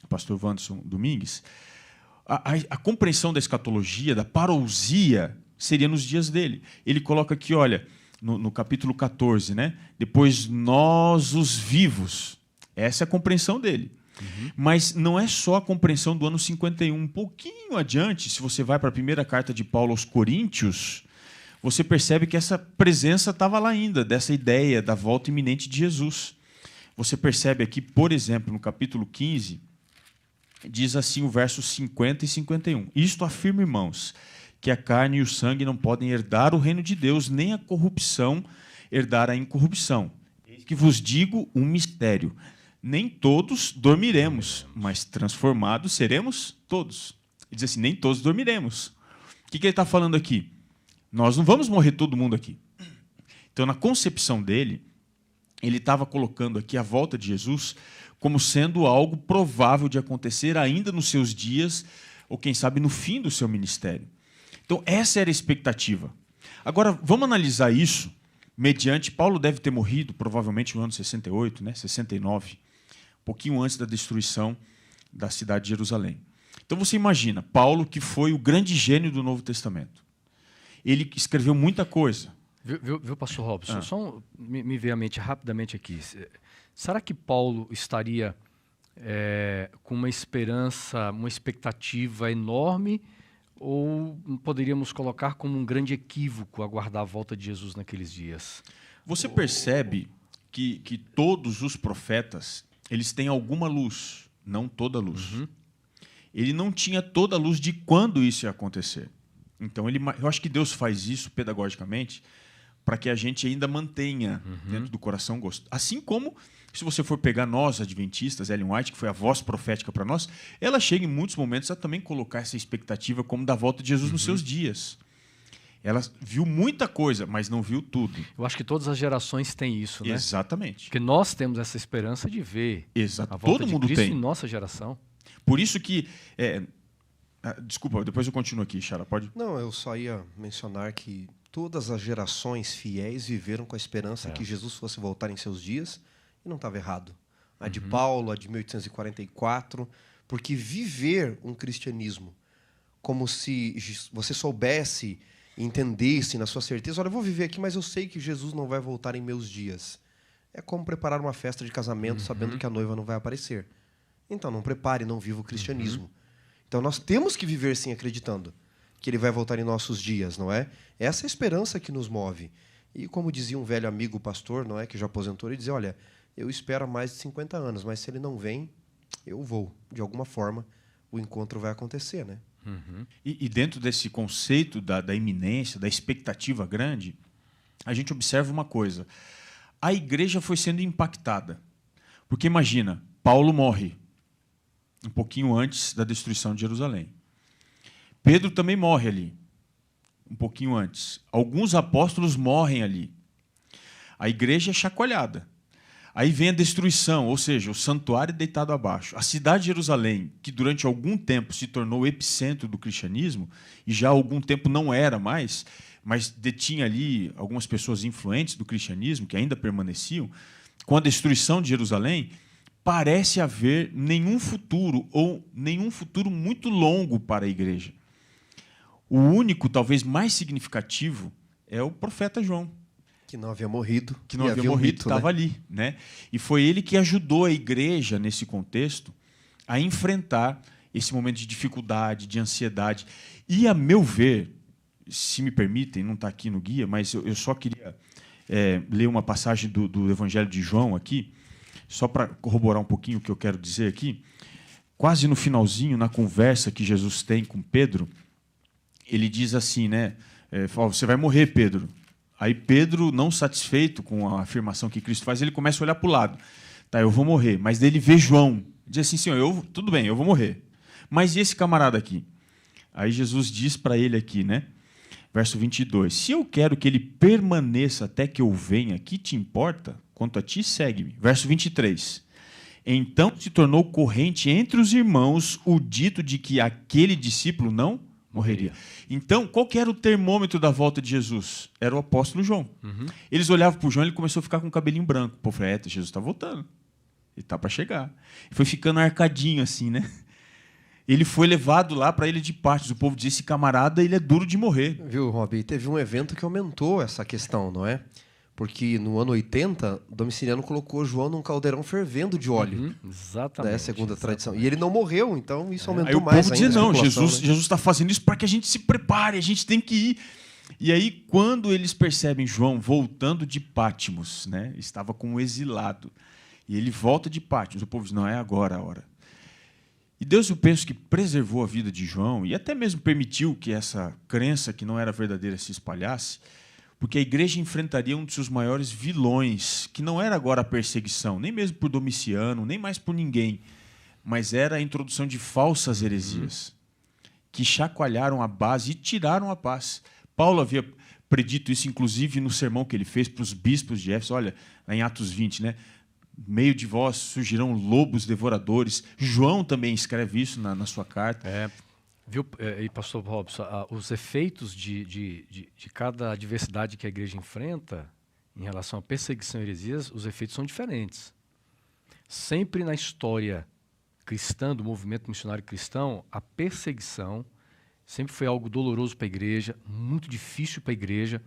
o pastor Wanderson Domingues, a compreensão da escatologia, da parousia, seria nos dias dele. Ele coloca aqui, olha, no capítulo 14, né? Depois nós, os vivos. Essa é a compreensão dele. Mas não é só a compreensão do ano 51. Um pouquinho adiante, se você vai para a primeira carta de Paulo aos Coríntios, você percebe que essa presença estava lá ainda, dessa ideia da volta iminente de Jesus. Você percebe aqui, por exemplo, no capítulo 15, diz assim o verso 50 e 51. Isto afirma, irmãos, que a carne e o sangue não podem herdar o reino de Deus, nem a corrupção herdar a incorrupção. Eis que vos digo um mistério. Nem todos dormiremos, mas transformados seremos todos. Ele diz assim, nem todos dormiremos. O que ele está falando aqui? Nós não vamos morrer todo mundo aqui. Então, na concepção dele, ele estava colocando aqui a volta de Jesus como sendo algo provável de acontecer ainda nos seus dias, ou quem sabe no fim do seu ministério. Então, essa era a expectativa. Agora, vamos analisar isso mediante... Paulo deve ter morrido, provavelmente, no ano 68, né? 69, um pouquinho antes da destruição da cidade de Jerusalém. Então, você imagina, Paulo, que foi o grande gênio do Novo Testamento. Ele escreveu muita coisa. Viu, pastor Robson? Só me veio à mente rapidamente aqui. Será que Paulo estaria com uma esperança, uma expectativa enorme Ou poderíamos colocar como um grande equívoco aguardar a volta de Jesus naqueles dias? Você percebe que todos os profetas, eles têm alguma luz, não toda a luz. Uhum. Ele não tinha toda a luz de quando isso ia acontecer. Então, eu acho que Deus faz isso pedagogicamente para que a gente ainda mantenha dentro do coração gosto. Assim como, se você for pegar nós, adventistas, Ellen White, que foi a voz profética para nós, ela chega em muitos momentos a também colocar essa expectativa como da volta de Jesus nos seus dias. Ela viu muita coisa, mas não viu tudo. Eu acho que todas as gerações têm isso, né? Exatamente. Porque nós temos essa esperança de ver a volta Todo de mundo Cristo tem. em nossa geração. Por isso que... desculpa, depois eu continuo aqui, Xara, pode? Não, eu só ia mencionar que todas as gerações fiéis viveram com a esperança que Jesus fosse voltar em seus dias, e não estava errado. A de Paulo, a de 1844, porque viver um cristianismo como se você soubesse, entendesse na sua certeza, olha, eu vou viver aqui, mas eu sei que Jesus não vai voltar em meus dias. É como preparar uma festa de casamento sabendo que a noiva não vai aparecer. Então, não prepare, não viva o cristianismo. Então, nós temos que viver, sim, acreditando que ele vai voltar em nossos dias, não é? Essa é a esperança que nos move. E como dizia um velho amigo pastor, não é, que já aposentou, ele dizia, olha, eu espero há mais de 50 anos, mas se ele não vem, eu vou. De alguma forma, o encontro vai acontecer, né? E dentro desse conceito da iminência, da expectativa grande, a gente observa uma coisa. A igreja foi sendo impactada. Porque imagina, Paulo morre um pouquinho antes da destruição de Jerusalém. Pedro também morre ali, um pouquinho antes. Alguns apóstolos morrem ali. A igreja é chacoalhada. Aí vem a destruição, ou seja, o santuário deitado abaixo. A cidade de Jerusalém, que durante algum tempo se tornou o epicentro do cristianismo, e já há algum tempo não era mais, mas detinha ali algumas pessoas influentes do cristianismo, que ainda permaneciam, com a destruição de Jerusalém, parece haver nenhum futuro, ou nenhum futuro muito longo para a igreja. O único, talvez mais significativo, é o profeta João. Que não havia morrido. Que não havia morrido, estava né? ali. Né? E foi ele que ajudou a igreja, nesse contexto, a enfrentar esse momento de dificuldade, de ansiedade. E, a meu ver, se me permitem, não está aqui no guia, mas eu só queria ler uma passagem do Evangelho de João aqui, só para corroborar um pouquinho o que eu quero dizer aqui. Quase no finalzinho, na conversa que Jesus tem com Pedro, ele diz assim, né? Você vai morrer, Pedro. Aí Pedro, não satisfeito com a afirmação que Cristo faz, ele começa a olhar para o lado. Tá, eu vou morrer. Mas daí ele vê João. Diz assim, Senhor, tudo bem, eu vou morrer. Mas e esse camarada aqui? Aí Jesus diz para ele aqui, né? Verso 22. Se eu quero que ele permaneça até que eu venha, que te importa? Quanto a ti, segue-me. Verso 23. Então se tornou corrente entre os irmãos o dito de que aquele discípulo não morreria. Então, qual que era o termômetro da volta de Jesus? Era o apóstolo João. Eles olhavam para o João e ele começou a ficar com o cabelinho branco. Pô, falei, Jesus está voltando. Ele está para chegar. E foi ficando arcadinho assim, né? Ele foi levado lá para a Ilha de Patmos. O povo dizia, esse camarada, ele é duro de morrer. Viu, Rob? Teve um evento que aumentou essa questão, não é? Porque no ano 80, Domiciliano colocou João num caldeirão fervendo de óleo. Exatamente. É a segunda tradição. E ele não morreu, então isso aumentou aí o mais povo dizia, ainda a não, especulação, Jesus está fazendo isso para que a gente se prepare, a gente tem que ir. E aí, quando eles percebem João voltando de Patmos, né, estava como exilado, e ele volta de Patmos, o povo diz, não, é agora a hora. E Deus, eu penso que preservou a vida de João e até mesmo permitiu que essa crença que não era verdadeira se espalhasse, porque a igreja enfrentaria um dos seus maiores vilões, que não era agora a perseguição, nem mesmo por Domiciano, nem mais por ninguém, mas era a introdução de falsas heresias, que chacoalharam a base e tiraram a paz. Paulo havia predito isso, inclusive, no sermão que ele fez para os bispos de Éfeso, olha, lá em Atos 20, né? No meio de vós surgirão lobos devoradores. João também escreve isso na sua carta. Viu, e pastor Robson, os efeitos de cada adversidade que a igreja enfrenta em relação à perseguição e heresias, os efeitos são diferentes. Sempre na história cristã, do movimento missionário cristão, a perseguição sempre foi algo doloroso para a igreja, muito difícil para a igreja,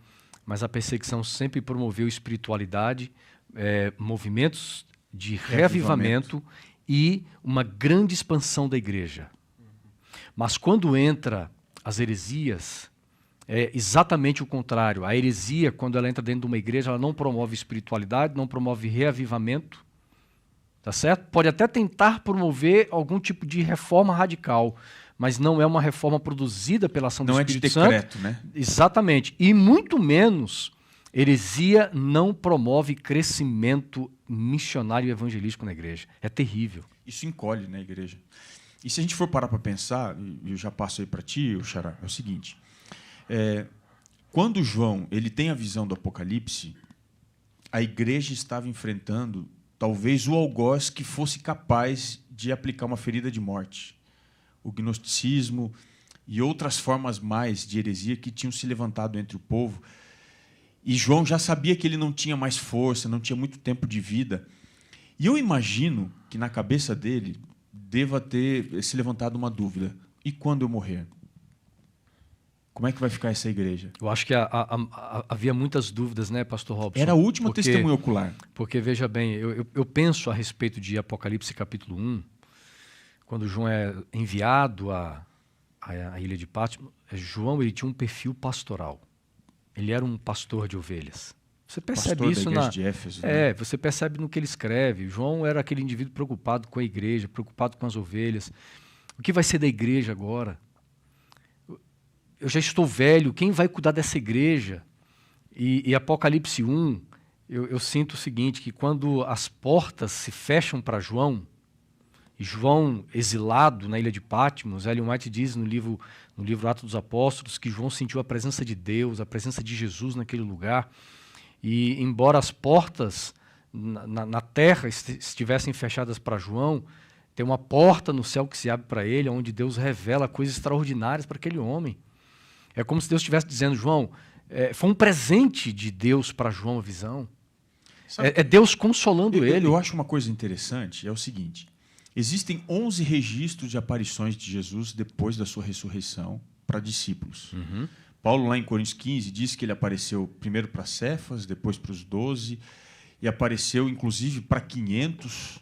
mas a perseguição sempre promoveu espiritualidade, movimentos de reavivamento e uma grande expansão da igreja. Mas quando entra as heresias, é exatamente o contrário. A heresia, quando ela entra dentro de uma igreja, ela não promove espiritualidade, não promove reavivamento, tá certo? Pode até tentar promover algum tipo de reforma radical, mas não é uma reforma produzida pela ação do Espírito Santo. Não é de decreto, né? Exatamente. E muito menos, heresia não promove crescimento missionário e evangelístico na igreja. É terrível. Isso encolhe na igreja. E se a gente for parar para pensar, e eu já passo aí para ti, Xará, é o seguinte. Quando João ele tem a visão do Apocalipse, a igreja estava enfrentando talvez o algoz que fosse capaz de aplicar uma ferida de morte. O gnosticismo e outras formas mais de heresia que tinham se levantado entre o povo. E João já sabia que ele não tinha mais força, não tinha muito tempo de vida. E eu imagino que na cabeça dele deva ter se levantado uma dúvida. E quando eu morrer? Como é que vai ficar essa igreja? Eu acho que havia muitas dúvidas, né, pastor Robson? Era a última testemunha ocular. Porque, veja bem, eu penso a respeito de Apocalipse capítulo 1, quando João é enviado à ilha de Patmos, João ele tinha um perfil pastoral. Ele era um pastor de ovelhas. Você percebe pastor isso da igreja de Éfeso, né? você percebe no que ele escreve. João era aquele indivíduo preocupado com a igreja, preocupado com as ovelhas. O que vai ser da igreja agora? Eu já estou velho, quem vai cuidar dessa igreja? E Apocalipse 1, eu sinto o seguinte, que quando as portas se fecham para João, e João exilado na ilha de Patmos, Ellen White diz no livro Atos dos Apóstolos que João sentiu a presença de Deus, a presença de Jesus naquele lugar, e embora as portas na terra estivessem fechadas para João, tem uma porta no céu que se abre para ele, onde Deus revela coisas extraordinárias para aquele homem. É como se Deus estivesse dizendo, João, foi um presente de Deus para João a visão. É Deus consolando ele. Eu acho uma coisa interessante, é o seguinte, existem 11 registros de aparições de Jesus depois da sua ressurreição para discípulos. Uhum. Paulo, lá em Coríntios 15, diz que ele apareceu primeiro para Cefas, depois para os 12, e apareceu, inclusive, para 500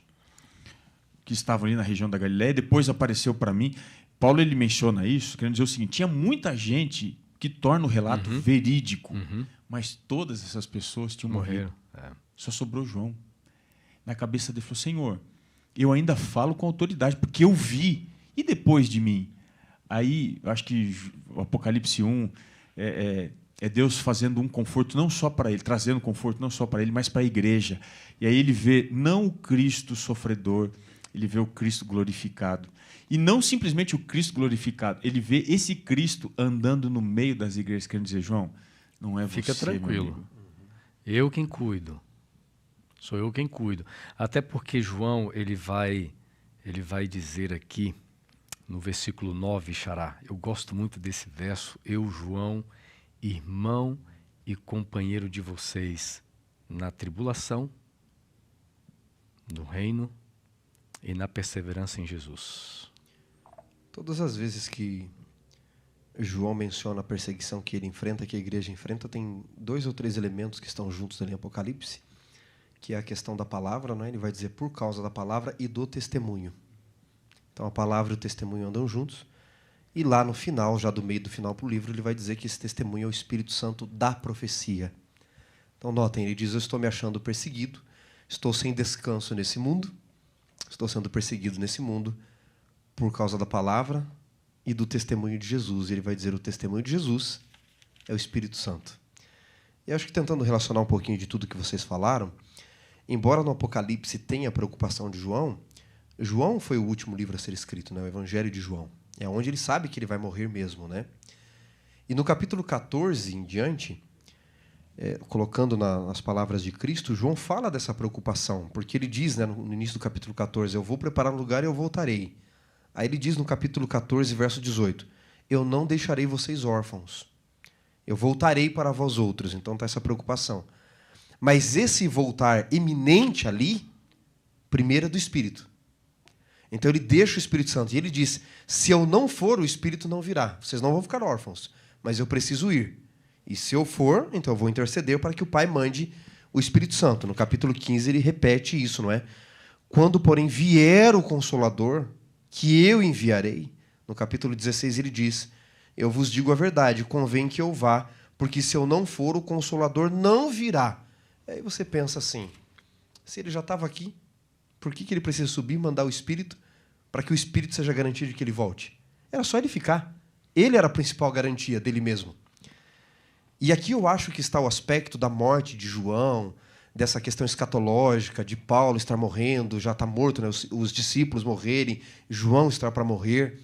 que estavam ali na região da Galileia, depois apareceu para mim. Paulo ele menciona isso, querendo dizer o seguinte, tinha muita gente que torna o relato verídico, mas todas essas pessoas tinham morrido. Só sobrou João. Na cabeça dele falou, Senhor, eu ainda falo com autoridade, porque eu vi, e depois de mim? Aí, eu acho que o Apocalipse 1 é Deus fazendo um conforto não só para ele, trazendo conforto não só para ele, mas para a igreja. E aí ele vê não o Cristo sofredor, ele vê o Cristo glorificado. E não simplesmente o Cristo glorificado, ele vê esse Cristo andando no meio das igrejas, querendo dizer, João, não é você, fica tranquilo. Eu quem cuido. Sou eu quem cuido. Até porque João, ele vai dizer aqui, no versículo 9, Xará, eu gosto muito desse verso, eu, João, irmão e companheiro de vocês na tribulação, no reino e na perseverança em Jesus. Todas as vezes que João menciona a perseguição que ele enfrenta, que a igreja enfrenta, tem 2 ou 3 elementos que estão juntos ali em Apocalipse, que é a questão da palavra, né? Ele vai dizer por causa da palavra e do testemunho. Então a palavra e o testemunho andam juntos, e lá no final, já do meio do final para o livro, ele vai dizer que esse testemunho é o Espírito Santo da profecia. Então notem, ele diz, eu estou me achando perseguido, estou sem descanso nesse mundo, estou sendo perseguido nesse mundo por causa da palavra e do testemunho de Jesus. Ele vai dizer o testemunho de Jesus é o Espírito Santo. E acho que tentando relacionar um pouquinho de tudo que vocês falaram, embora no Apocalipse tenha a preocupação de João, João foi o último livro a ser escrito, né? O Evangelho de João. É onde ele sabe que ele vai morrer mesmo, né? E no capítulo 14 em diante, colocando nas palavras de Cristo, João fala dessa preocupação, porque ele diz, né, no início do capítulo 14, eu vou preparar um lugar e eu voltarei. Aí ele diz no capítulo 14, verso 18, eu não deixarei vocês órfãos, eu voltarei para vós outros. Então está essa preocupação. Mas esse voltar eminente ali, primeiro é do Espírito. Então ele deixa o Espírito Santo e ele diz, se eu não for, o Espírito não virá. Vocês não vão ficar órfãos, mas eu preciso ir. E se eu for, então eu vou interceder para que o Pai mande o Espírito Santo. No capítulo 15 ele repete isso, não é? Quando, porém, vier o Consolador, que eu enviarei, no capítulo 16 ele diz, Eu vos digo a verdade, convém que eu vá, porque se eu não for, o Consolador não virá. Aí você pensa assim, se ele já estava aqui, por que ele precisa subir e mandar o Espírito para que o Espírito seja garantia de que ele volte? Era só ele ficar. Ele era a principal garantia dele mesmo. E aqui eu acho que está o aspecto da morte de João, dessa questão escatológica, de Paulo estar morrendo, já está morto, né? Os discípulos morrerem, João estar para morrer,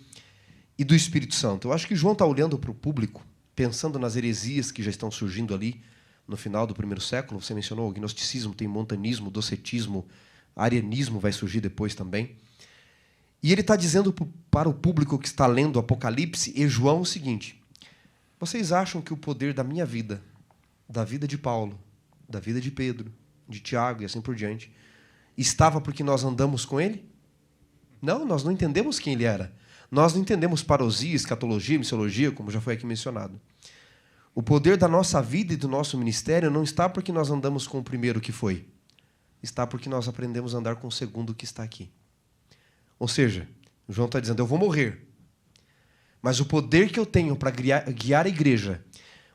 e do Espírito Santo. Eu acho que João está olhando para o público, pensando nas heresias que já estão surgindo ali no final do primeiro século. Você mencionou o gnosticismo, tem montanismo, docetismo, arianismo vai surgir depois também. E ele está dizendo para o público que está lendo Apocalipse e João o seguinte: vocês acham que o poder da minha vida, da vida de Paulo, da vida de Pedro, de Tiago e assim por diante, estava porque nós andamos com ele? Não, nós não entendemos quem ele era. Nós não entendemos parousia, escatologia, missiologia, como já foi aqui mencionado. O poder da nossa vida e do nosso ministério não está porque nós andamos com o primeiro que foi. Está porque nós aprendemos a andar com o segundo que está aqui. Ou seja, João está dizendo, eu vou morrer. Mas o poder que eu tenho para guiar a igreja,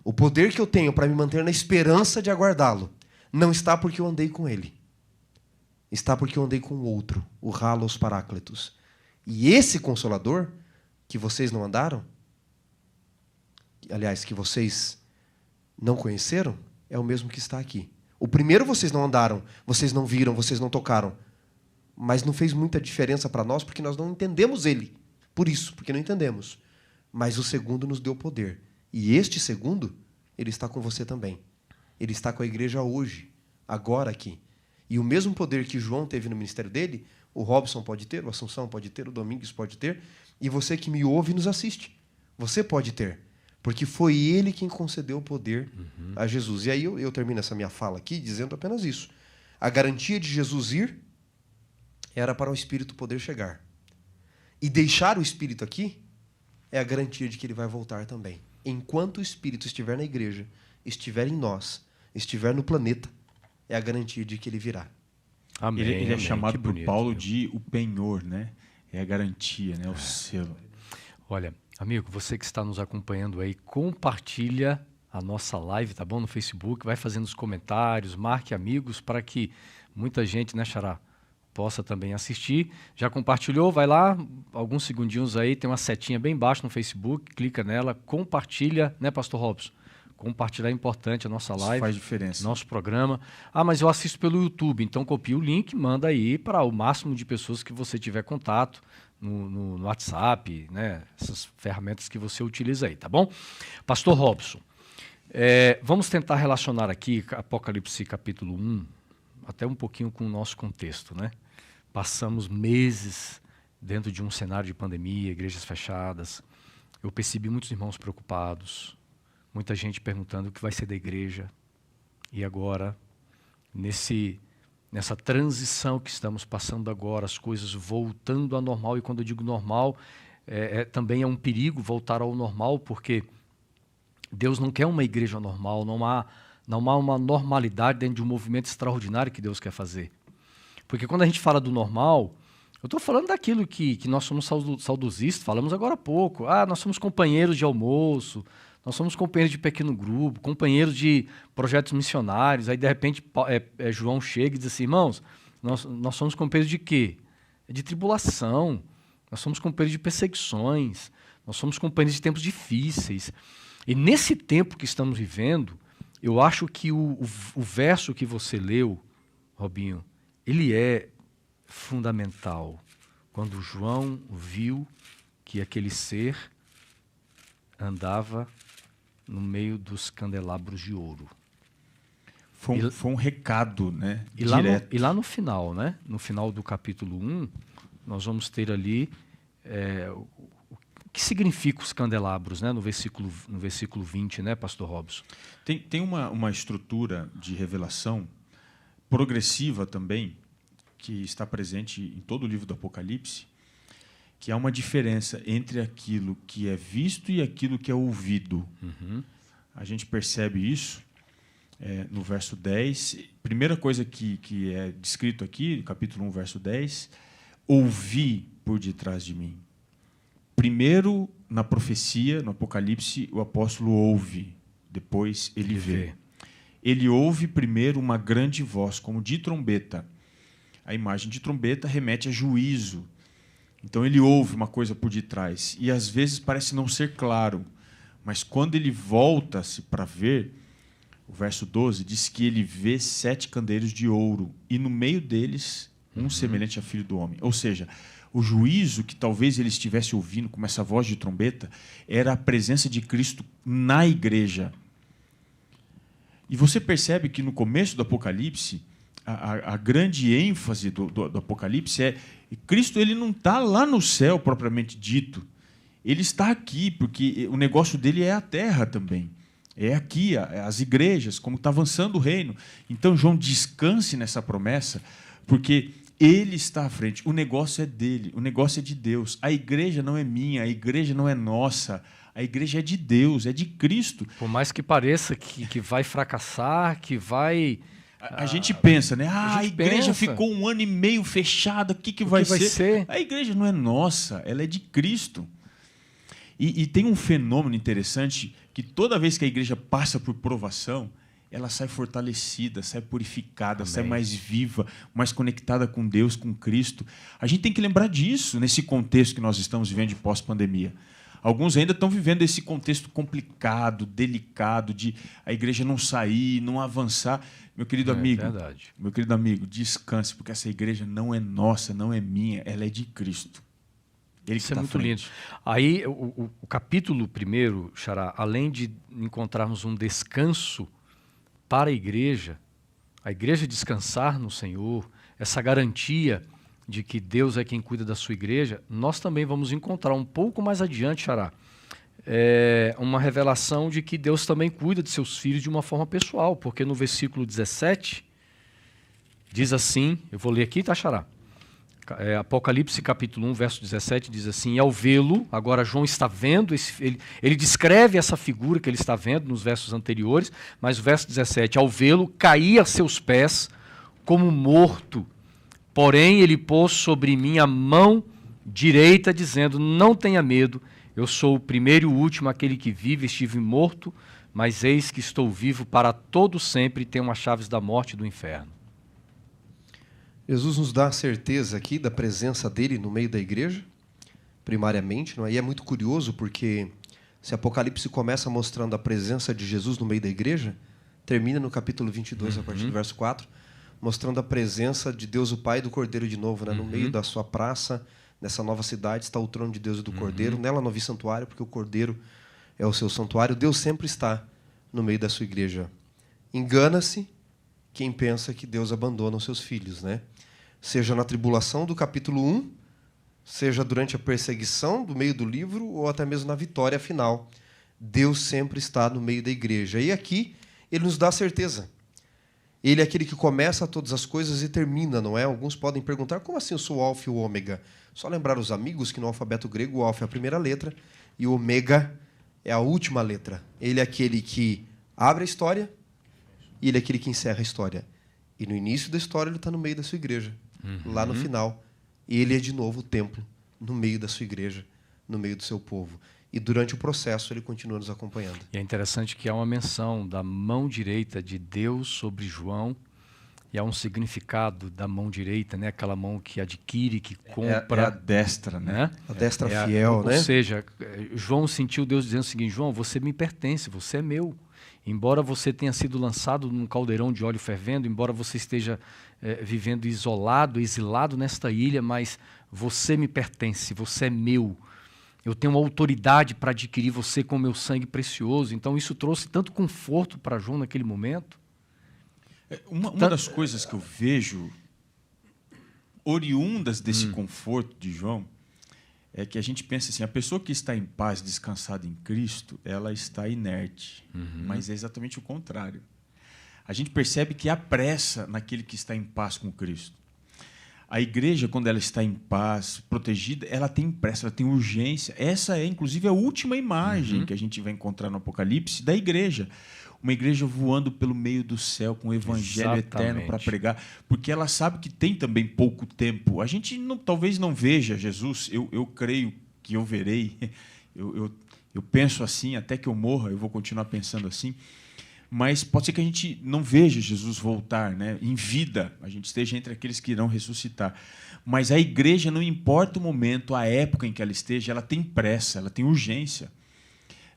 o poder que eu tenho para me manter na esperança de aguardá-lo, não está porque eu andei com ele. Está porque eu andei com o outro, o Halos Paráclitos. E esse Consolador, que vocês não andaram, aliás, que vocês não conheceram, é o mesmo que está aqui. O primeiro vocês não andaram, vocês não viram, vocês não tocaram. Mas não fez muita diferença para nós, porque nós não entendemos ele. Por isso, porque não entendemos. Mas o segundo nos deu poder. E este segundo, ele está com você também. Ele está com a igreja hoje, agora aqui. E o mesmo poder que João teve no ministério dele, o Robson pode ter, o Assunção pode ter, o Domingos pode ter, e você que me ouve e nos assiste, você pode ter. Porque foi ele quem concedeu o poder a Jesus. E aí eu termino essa minha fala aqui dizendo apenas isso. A garantia de Jesus ir era para o Espírito poder chegar. E deixar o Espírito aqui é a garantia de que ele vai voltar também. Enquanto o Espírito estiver na igreja, estiver em nós, estiver no planeta, é a garantia de que ele virá. Amém, ele é chamado por Paulo de o penhor, né? É a garantia, né? O selo. Olha, amigo, você que está nos acompanhando aí, compartilha a nossa live, tá bom? No Facebook, vai fazendo os comentários, marque amigos para que muita gente, né, Xará, possa também assistir. Já compartilhou? Vai lá, alguns segundinhos aí, tem uma setinha bem embaixo no Facebook, clica nela, compartilha, né, Pastor Robson? Compartilhar é importante a nossa live. Isso faz diferença. Nosso programa. Ah, mas eu assisto pelo YouTube, então copia o link, manda aí para o máximo de pessoas que você tiver contato no WhatsApp, né? Essas ferramentas que você utiliza aí, tá bom? Pastor Robson, vamos tentar relacionar aqui Apocalipse capítulo 1, até um pouquinho com o nosso contexto, né? Passamos meses dentro de um cenário de pandemia, igrejas fechadas. Eu percebi muitos irmãos preocupados, muita gente perguntando o que vai ser da igreja. E agora, nessa transição que estamos passando agora, as coisas voltando ao normal, e quando eu digo normal, também é um perigo voltar ao normal, porque Deus não quer uma igreja normal, não há uma normalidade dentro de um movimento extraordinário que Deus quer fazer. Porque quando a gente fala do normal, eu estou falando daquilo que nós somos saudosistas, falamos agora há pouco. Nós somos companheiros de almoço, nós somos companheiros de pequeno grupo, companheiros de projetos missionários. Aí, de repente, João chega e diz assim, irmãos, nós somos companheiros de quê? De tribulação, nós somos companheiros de perseguições, nós somos companheiros de tempos difíceis. E nesse tempo que estamos vivendo, eu acho que o verso que você leu, Robinho, ele é fundamental. Quando João viu que aquele ser andava no meio dos candelabros de ouro. Foi um recado, né? Direto. E lá no final, né? No final do capítulo 1, nós vamos ter ali o que significa os candelabros, né? No versículo 20, né, Pastor Robson? Tem uma estrutura de revelação progressiva também, que está presente em todo o livro do Apocalipse, que há uma diferença entre aquilo que é visto e aquilo que é ouvido. A gente percebe isso no verso 10. Primeira coisa que é descrito aqui, capítulo 1, verso 10, ouvi por detrás de mim. Primeiro, na profecia, no Apocalipse, o apóstolo ouve, depois ele vê. Ele ouve primeiro uma grande voz, como de trombeta. A imagem de trombeta remete a juízo. Então ele ouve uma coisa por detrás. E às vezes parece não ser claro. Mas quando ele volta-se para ver, o verso 12 diz que ele vê 7 candeeiros de ouro. E no meio deles, um semelhante a filho do homem. Ou seja, o juízo que talvez ele estivesse ouvindo com essa voz de trombeta era a presença de Cristo na igreja. E você percebe que no começo do Apocalipse, a grande ênfase do Apocalipse é que Cristo ele não está lá no céu propriamente dito. Ele está aqui, porque o negócio dele é a terra também. É aqui, as igrejas, como está avançando o reino. Então, João, descanse nessa promessa, porque ele está à frente. O negócio é dele, o negócio é de Deus. A igreja não é minha, a igreja não é nossa. A igreja é de Deus, é de Cristo. Por mais que pareça que vai fracassar, que vai... A gente pensa, né? A igreja ficou 1 ano e meio fechada, o que vai ser? A igreja não é nossa, ela é de Cristo. E tem um fenômeno interessante, que toda vez que a igreja passa por provação, ela sai fortalecida, sai purificada, sai mais viva, mais conectada com Deus, com Cristo. A gente tem que lembrar disso nesse contexto que nós estamos vivendo de pós-pandemia. Alguns ainda estão vivendo esse contexto complicado, delicado, de a igreja não sair, não avançar. Meu querido amigo, descanse, porque essa igreja não é nossa, não é minha, ela é de Cristo. Ele Isso é muito lindo. Aí, o capítulo 1, Xará, além de encontrarmos um descanso para a igreja descansar no Senhor, essa garantia de que Deus é quem cuida da sua igreja, nós também vamos encontrar um pouco mais adiante, Xará, uma revelação de que Deus também cuida de seus filhos de uma forma pessoal, porque no versículo 17 diz assim, eu vou ler aqui, tá, Xará? Apocalipse capítulo 1, verso 17 diz assim: e ao vê-lo, agora João está vendo, ele descreve essa figura que ele está vendo nos versos anteriores, mas o verso 17, ao vê-lo, caí a seus pés como morto, porém ele pôs sobre mim a mão direita, dizendo, não tenha medo, eu sou o primeiro e o último, aquele que vive, estive morto, mas eis que estou vivo para todo sempre e tenho as chaves da morte e do inferno. Jesus nos dá a certeza aqui da presença dele no meio da igreja, primariamente. Não é? E é muito curioso porque se Apocalipse começa mostrando a presença de Jesus no meio da igreja, termina no capítulo 22, a partir do verso 4, mostrando a presença de Deus o Pai e do Cordeiro de novo. Né? No meio da sua praça, nessa nova cidade, está o trono de Deus e do Cordeiro. Nela não vi santuário, porque o Cordeiro é o seu santuário. Deus sempre está no meio da sua igreja. Engana-se quem pensa que Deus abandona os seus filhos, né? Seja na tribulação do capítulo 1, seja durante a perseguição do meio do livro, ou até mesmo na vitória final. Deus sempre está no meio da igreja. E aqui ele nos dá a certeza. Ele é aquele que começa todas as coisas e termina, não é? Alguns podem perguntar, como assim eu sou o alfa e o ômega? Só lembrar os amigos que no alfabeto grego o alfa é a primeira letra e o ômega é a última letra. Ele é aquele que abre a história e ele é aquele que encerra a história. E no início da história ele está no meio da sua igreja. Lá no final, ele é de novo o templo, no meio da sua igreja, no meio do seu povo. E durante o processo ele continua nos acompanhando. E é interessante que há uma menção da mão direita de Deus sobre João, e há um significado da mão direita, né? Aquela mão que adquire, que compra. É a destra, né? A destra fiel, né? Ou seja, João sentiu Deus dizendo o seguinte, João, você me pertence, você é meu. Embora você tenha sido lançado num caldeirão de óleo fervendo, embora você esteja vivendo isolado, exilado nesta ilha, mas você me pertence, você é meu. Eu tenho uma autoridade para adquirir você com o meu sangue precioso. Então isso trouxe tanto conforto para João naquele momento. Uma das coisas que eu vejo oriundas desse conforto de João é que a gente pensa assim, a pessoa que está em paz, descansada em Cristo, ela está inerte. Mas é exatamente o contrário. A gente percebe que há pressa naquele que está em paz com Cristo. A igreja, quando ela está em paz, protegida, ela tem pressa, ela tem urgência. Essa é, inclusive, a última imagem que a gente vai encontrar no Apocalipse da igreja. Uma igreja voando pelo meio do céu com o evangelho eterno para pregar, porque ela sabe que tem também pouco tempo. A gente talvez não veja Jesus, eu creio que eu verei. Eu penso assim, até que eu morra, eu vou continuar pensando assim. Mas pode ser que a gente não veja Jesus voltar, né? Em vida, a gente esteja entre aqueles que irão ressuscitar. Mas a igreja, não importa o momento, a época em que ela esteja, ela tem pressa, ela tem urgência.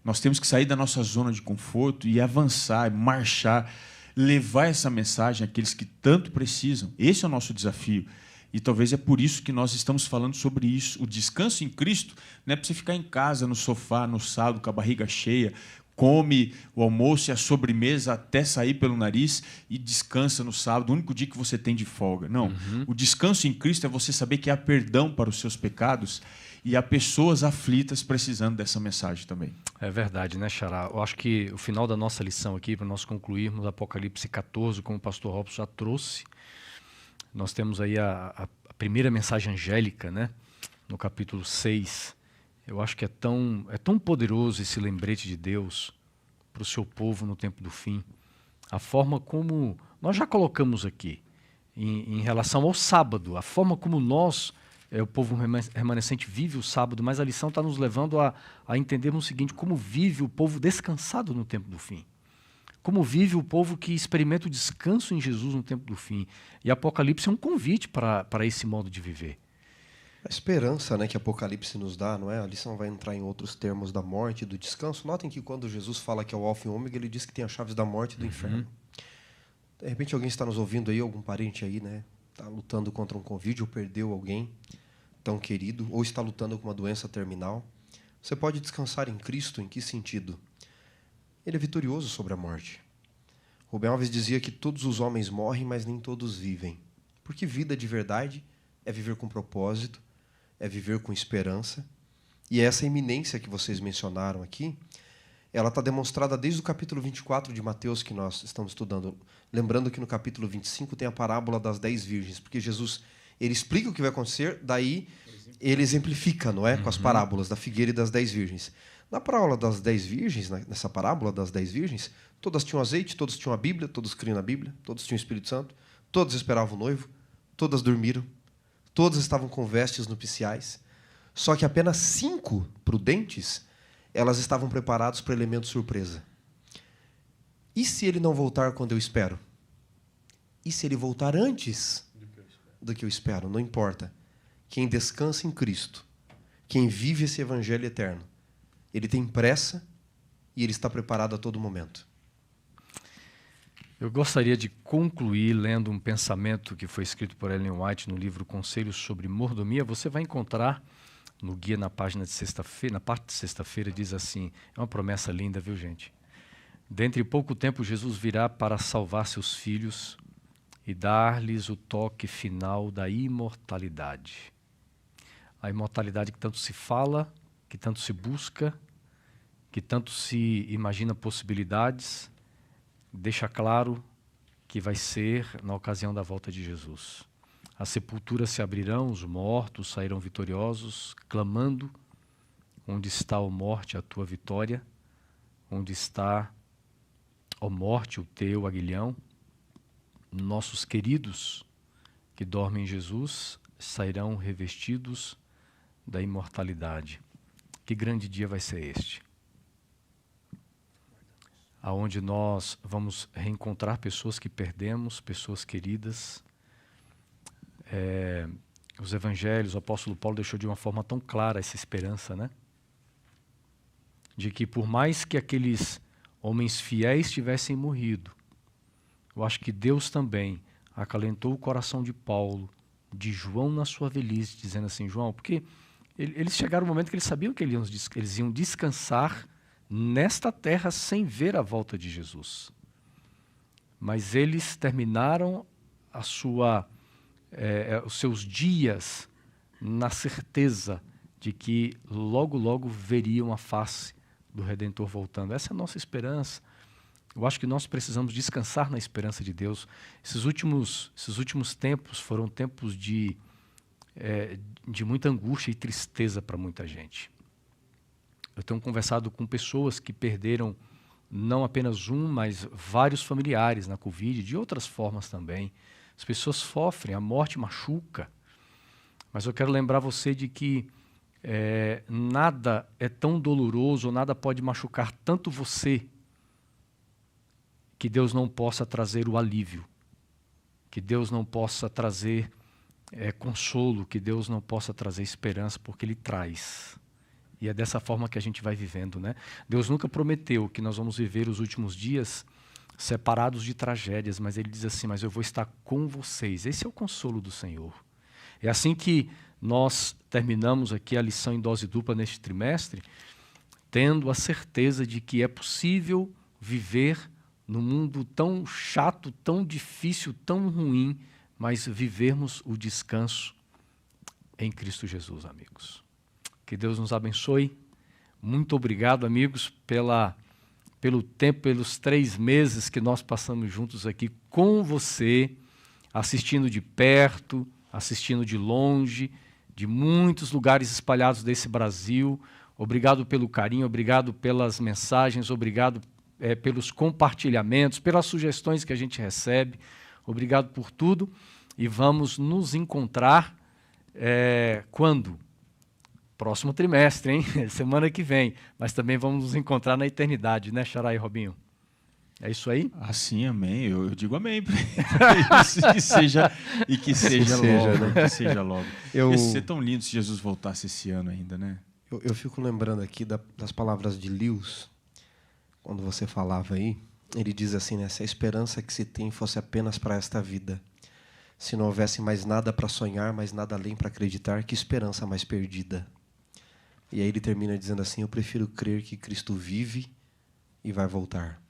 Nós temos que sair da nossa zona de conforto e avançar, marchar, levar essa mensagem àqueles que tanto precisam. Esse é o nosso desafio. E talvez é por isso que nós estamos falando sobre isso. O descanso em Cristo não é para você ficar em casa, no sofá, no sábado, com a barriga cheia, come o almoço e a sobremesa até sair pelo nariz e descansa no sábado, o único dia que você tem de folga. Não. O descanso em Cristo é você saber que há perdão para os seus pecados e há pessoas aflitas precisando dessa mensagem também. É verdade, né, Xará? Eu acho que o final da nossa lição aqui, para nós concluirmos Apocalipse 14, como o pastor Robson já trouxe, nós temos aí a primeira mensagem angélica, né, no capítulo 6. Eu acho que é tão poderoso esse lembrete de Deus para o seu povo no tempo do fim. A forma como nós já colocamos aqui, em relação ao sábado, a forma como nós, o povo remanescente, vive o sábado, mas a lição está nos levando a entendermos o seguinte: como vive o povo descansado no tempo do fim. Como vive o povo que experimenta o descanso em Jesus no tempo do fim. E Apocalipse é um convite para esse modo de viver. A esperança, né, que Apocalipse nos dá, não é? A lição vai entrar em outros termos da morte e do descanso. Notem que quando Jesus fala que é o alfa e o ômega, ele diz que tem as chaves da morte e do inferno. De repente alguém está nos ouvindo aí, algum parente aí, né? Está lutando contra um Covid ou perdeu alguém tão querido, ou está lutando com uma doença terminal. Você pode descansar em Cristo. Em que sentido? Ele é vitorioso sobre a morte. Rubem Alves dizia que todos os homens morrem, mas nem todos vivem. Porque vida de verdade é viver com propósito, é viver com esperança. E essa iminência que vocês mencionaram aqui, ela está demonstrada desde o capítulo 24 de Mateus, que nós estamos estudando. Lembrando que no capítulo 25 tem a parábola das 10 virgens, porque Jesus, ele explica o que vai acontecer, daí ele exemplifica, não é? Com as parábolas da figueira e das 10 virgens. Na parábola das 10 virgens, nessa parábola das 10 virgens, todas tinham azeite, todos tinham a Bíblia, todos criam na Bíblia, todos tinham o Espírito Santo, todos esperavam o noivo, todas dormiram, todas estavam com vestes nupciais, só que apenas 5 prudentes, elas estavam preparadas para o elemento surpresa. E se ele não voltar quando eu espero? E se ele voltar antes do que eu espero? Não importa. Quem descansa em Cristo, quem vive esse evangelho eterno, ele tem pressa e ele está preparado a todo momento. Eu gostaria de concluir lendo um pensamento que foi escrito por Ellen White no livro Conselhos sobre Mordomia. Você vai encontrar no guia na página de sexta-feira, na parte de sexta-feira, diz assim, é uma promessa linda, viu, gente? Dentre pouco tempo, Jesus virá para salvar seus filhos e dar-lhes o toque final da imortalidade. A imortalidade que tanto se fala, que tanto se busca, que tanto se imagina possibilidades, deixa claro que vai ser na ocasião da volta de Jesus. As sepulturas se abrirão, os mortos sairão vitoriosos, clamando: onde está, ó morte, a tua vitória? Onde está, ó morte, o teu aguilhão? Nossos queridos que dormem em Jesus sairão revestidos da imortalidade. Que grande dia vai ser este, aonde nós vamos reencontrar pessoas que perdemos, pessoas queridas. Os evangelhos, o apóstolo Paulo deixou de uma forma tão clara essa esperança, né? De que por mais que aqueles homens fiéis tivessem morrido, eu acho que Deus também acalentou o coração de Paulo, de João na sua velhice, dizendo assim: João, porque eles chegaram no momento que eles sabiam que eles iam descansar nesta terra sem ver a volta de Jesus. Mas eles terminaram os seus dias na certeza de que logo, logo veriam a face do Redentor voltando. Essa é a nossa esperança. Eu acho que nós precisamos descansar na esperança de Deus. Esses últimos tempos foram tempos de muita angústia e tristeza para muita gente. Eu tenho conversado com pessoas que perderam não apenas um, mas vários familiares na Covid, de outras formas também. As pessoas sofrem, a morte machuca. Mas eu quero lembrar você de que nada é tão doloroso, nada pode machucar tanto você, que Deus não possa trazer o alívio, que Deus não possa trazer consolo, que Deus não possa trazer esperança, porque Ele traz. E é dessa forma que a gente vai vivendo, né? Deus nunca prometeu que nós vamos viver os últimos dias separados de tragédias, mas Ele diz assim, mas eu vou estar com vocês. Esse é o consolo do Senhor. É assim que nós terminamos aqui a lição em dose dupla neste trimestre, tendo a certeza de que é possível viver num mundo tão chato, tão difícil, tão ruim, mas vivermos o descanso em Cristo Jesus, amigos. Que Deus nos abençoe. Muito obrigado, amigos, pelo tempo, pelos 3 meses que nós passamos juntos aqui com você, assistindo de perto, assistindo de longe, de muitos lugares espalhados desse Brasil. Obrigado pelo carinho, obrigado pelas mensagens, obrigado pelos compartilhamentos, pelas sugestões que a gente recebe. Obrigado por tudo. E vamos nos encontrar quando? Próximo trimestre, hein? Semana que vem. Mas também vamos nos encontrar na eternidade, né, Xará e Robinho? É isso aí? Assim, amém. Eu digo amém para isso. Que seja logo, né? Que seja logo. Ia ser tão lindo se Jesus voltasse esse ano ainda, né? Eu fico lembrando aqui das palavras de Lewis, quando você falava aí. Ele diz assim, né? Se a esperança que se tem fosse apenas para esta vida, se não houvesse mais nada para sonhar, mais nada além para acreditar, que esperança mais perdida. E aí ele termina dizendo assim, eu prefiro crer que Cristo vive e vai voltar.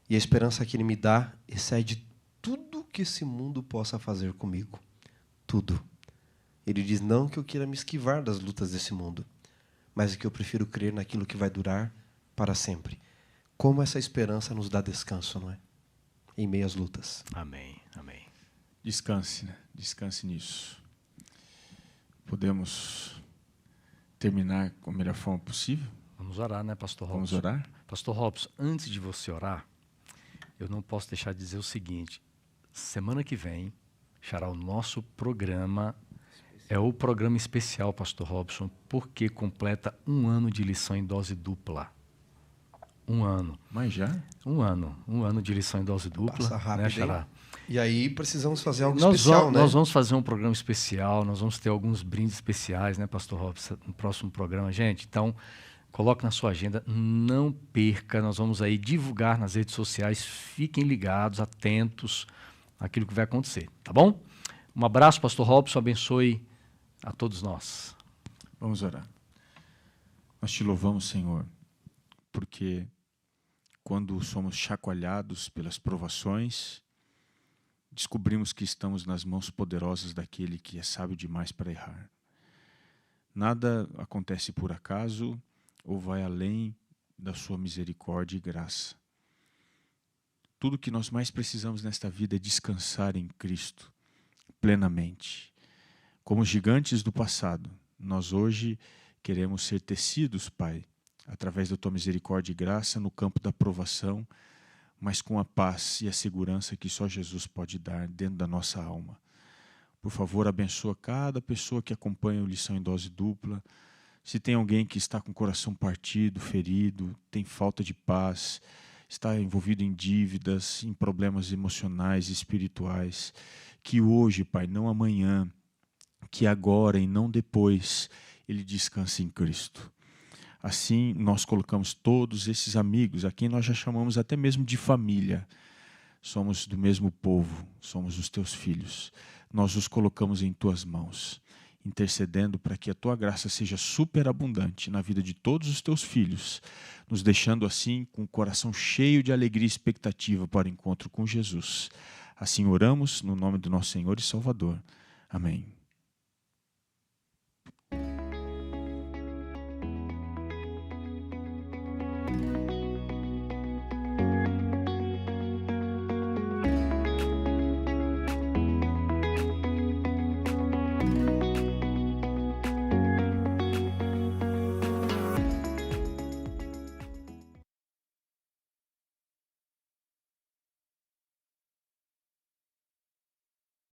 E a esperança que Ele me dá excede tudo que esse mundo possa fazer comigo. Tudo. Ele diz, não que eu queira me esquivar das lutas desse mundo, mas que eu prefiro crer naquilo que vai durar para sempre. Como essa esperança nos dá descanso, não é? Em meio às lutas. Amém, amém. Descanse, né? Descanse nisso. Podemos terminar com a melhor forma possível? Vamos orar, né, Pastor Robson? Vamos orar? Pastor Robson, antes de você orar, eu não posso deixar de dizer o seguinte, semana que vem, Xará, o nosso programa é o programa especial, Pastor Robson, porque completa 1 ano de lição em dose dupla. 1 ano. Mas já? 1 ano. 1 ano de lição em dose dupla. Passa rápido, né, Xará? E aí precisamos fazer algo especial, né? Nós vamos fazer um programa especial, nós vamos ter alguns brindes especiais, né, Pastor Robson, no próximo programa. Gente, então, coloque na sua agenda, não perca, nós vamos aí divulgar nas redes sociais, fiquem ligados, atentos àquilo que vai acontecer, tá bom? Um abraço, Pastor Robson, abençoe a todos nós. Vamos orar. Nós te louvamos, Senhor, porque quando somos chacoalhados pelas provações, descobrimos que estamos nas mãos poderosas daquele que é sábio demais para errar. Nada acontece por acaso ou vai além da sua misericórdia e graça. Tudo que nós mais precisamos nesta vida é descansar em Cristo plenamente. Como gigantes do passado, nós hoje queremos ser tecidos, Pai, através da Tua misericórdia e graça no campo da provação, mas com a paz e a segurança que só Jesus pode dar dentro da nossa alma. Por favor, abençoa cada pessoa que acompanha o Lição em Dose Dupla. Se tem alguém que está com o coração partido, ferido, tem falta de paz, está envolvido em dívidas, em problemas emocionais e espirituais, que hoje, Pai, não amanhã, que agora e não depois, ele descanse em Cristo. Assim, nós colocamos todos esses amigos, a quem nós já chamamos até mesmo de família. Somos do mesmo povo, somos os teus filhos. Nós os colocamos em tuas mãos, intercedendo para que a tua graça seja superabundante na vida de todos os teus filhos, nos deixando assim com o coração cheio de alegria e expectativa para o encontro com Jesus. Assim oramos no nome do nosso Senhor e Salvador. Amém.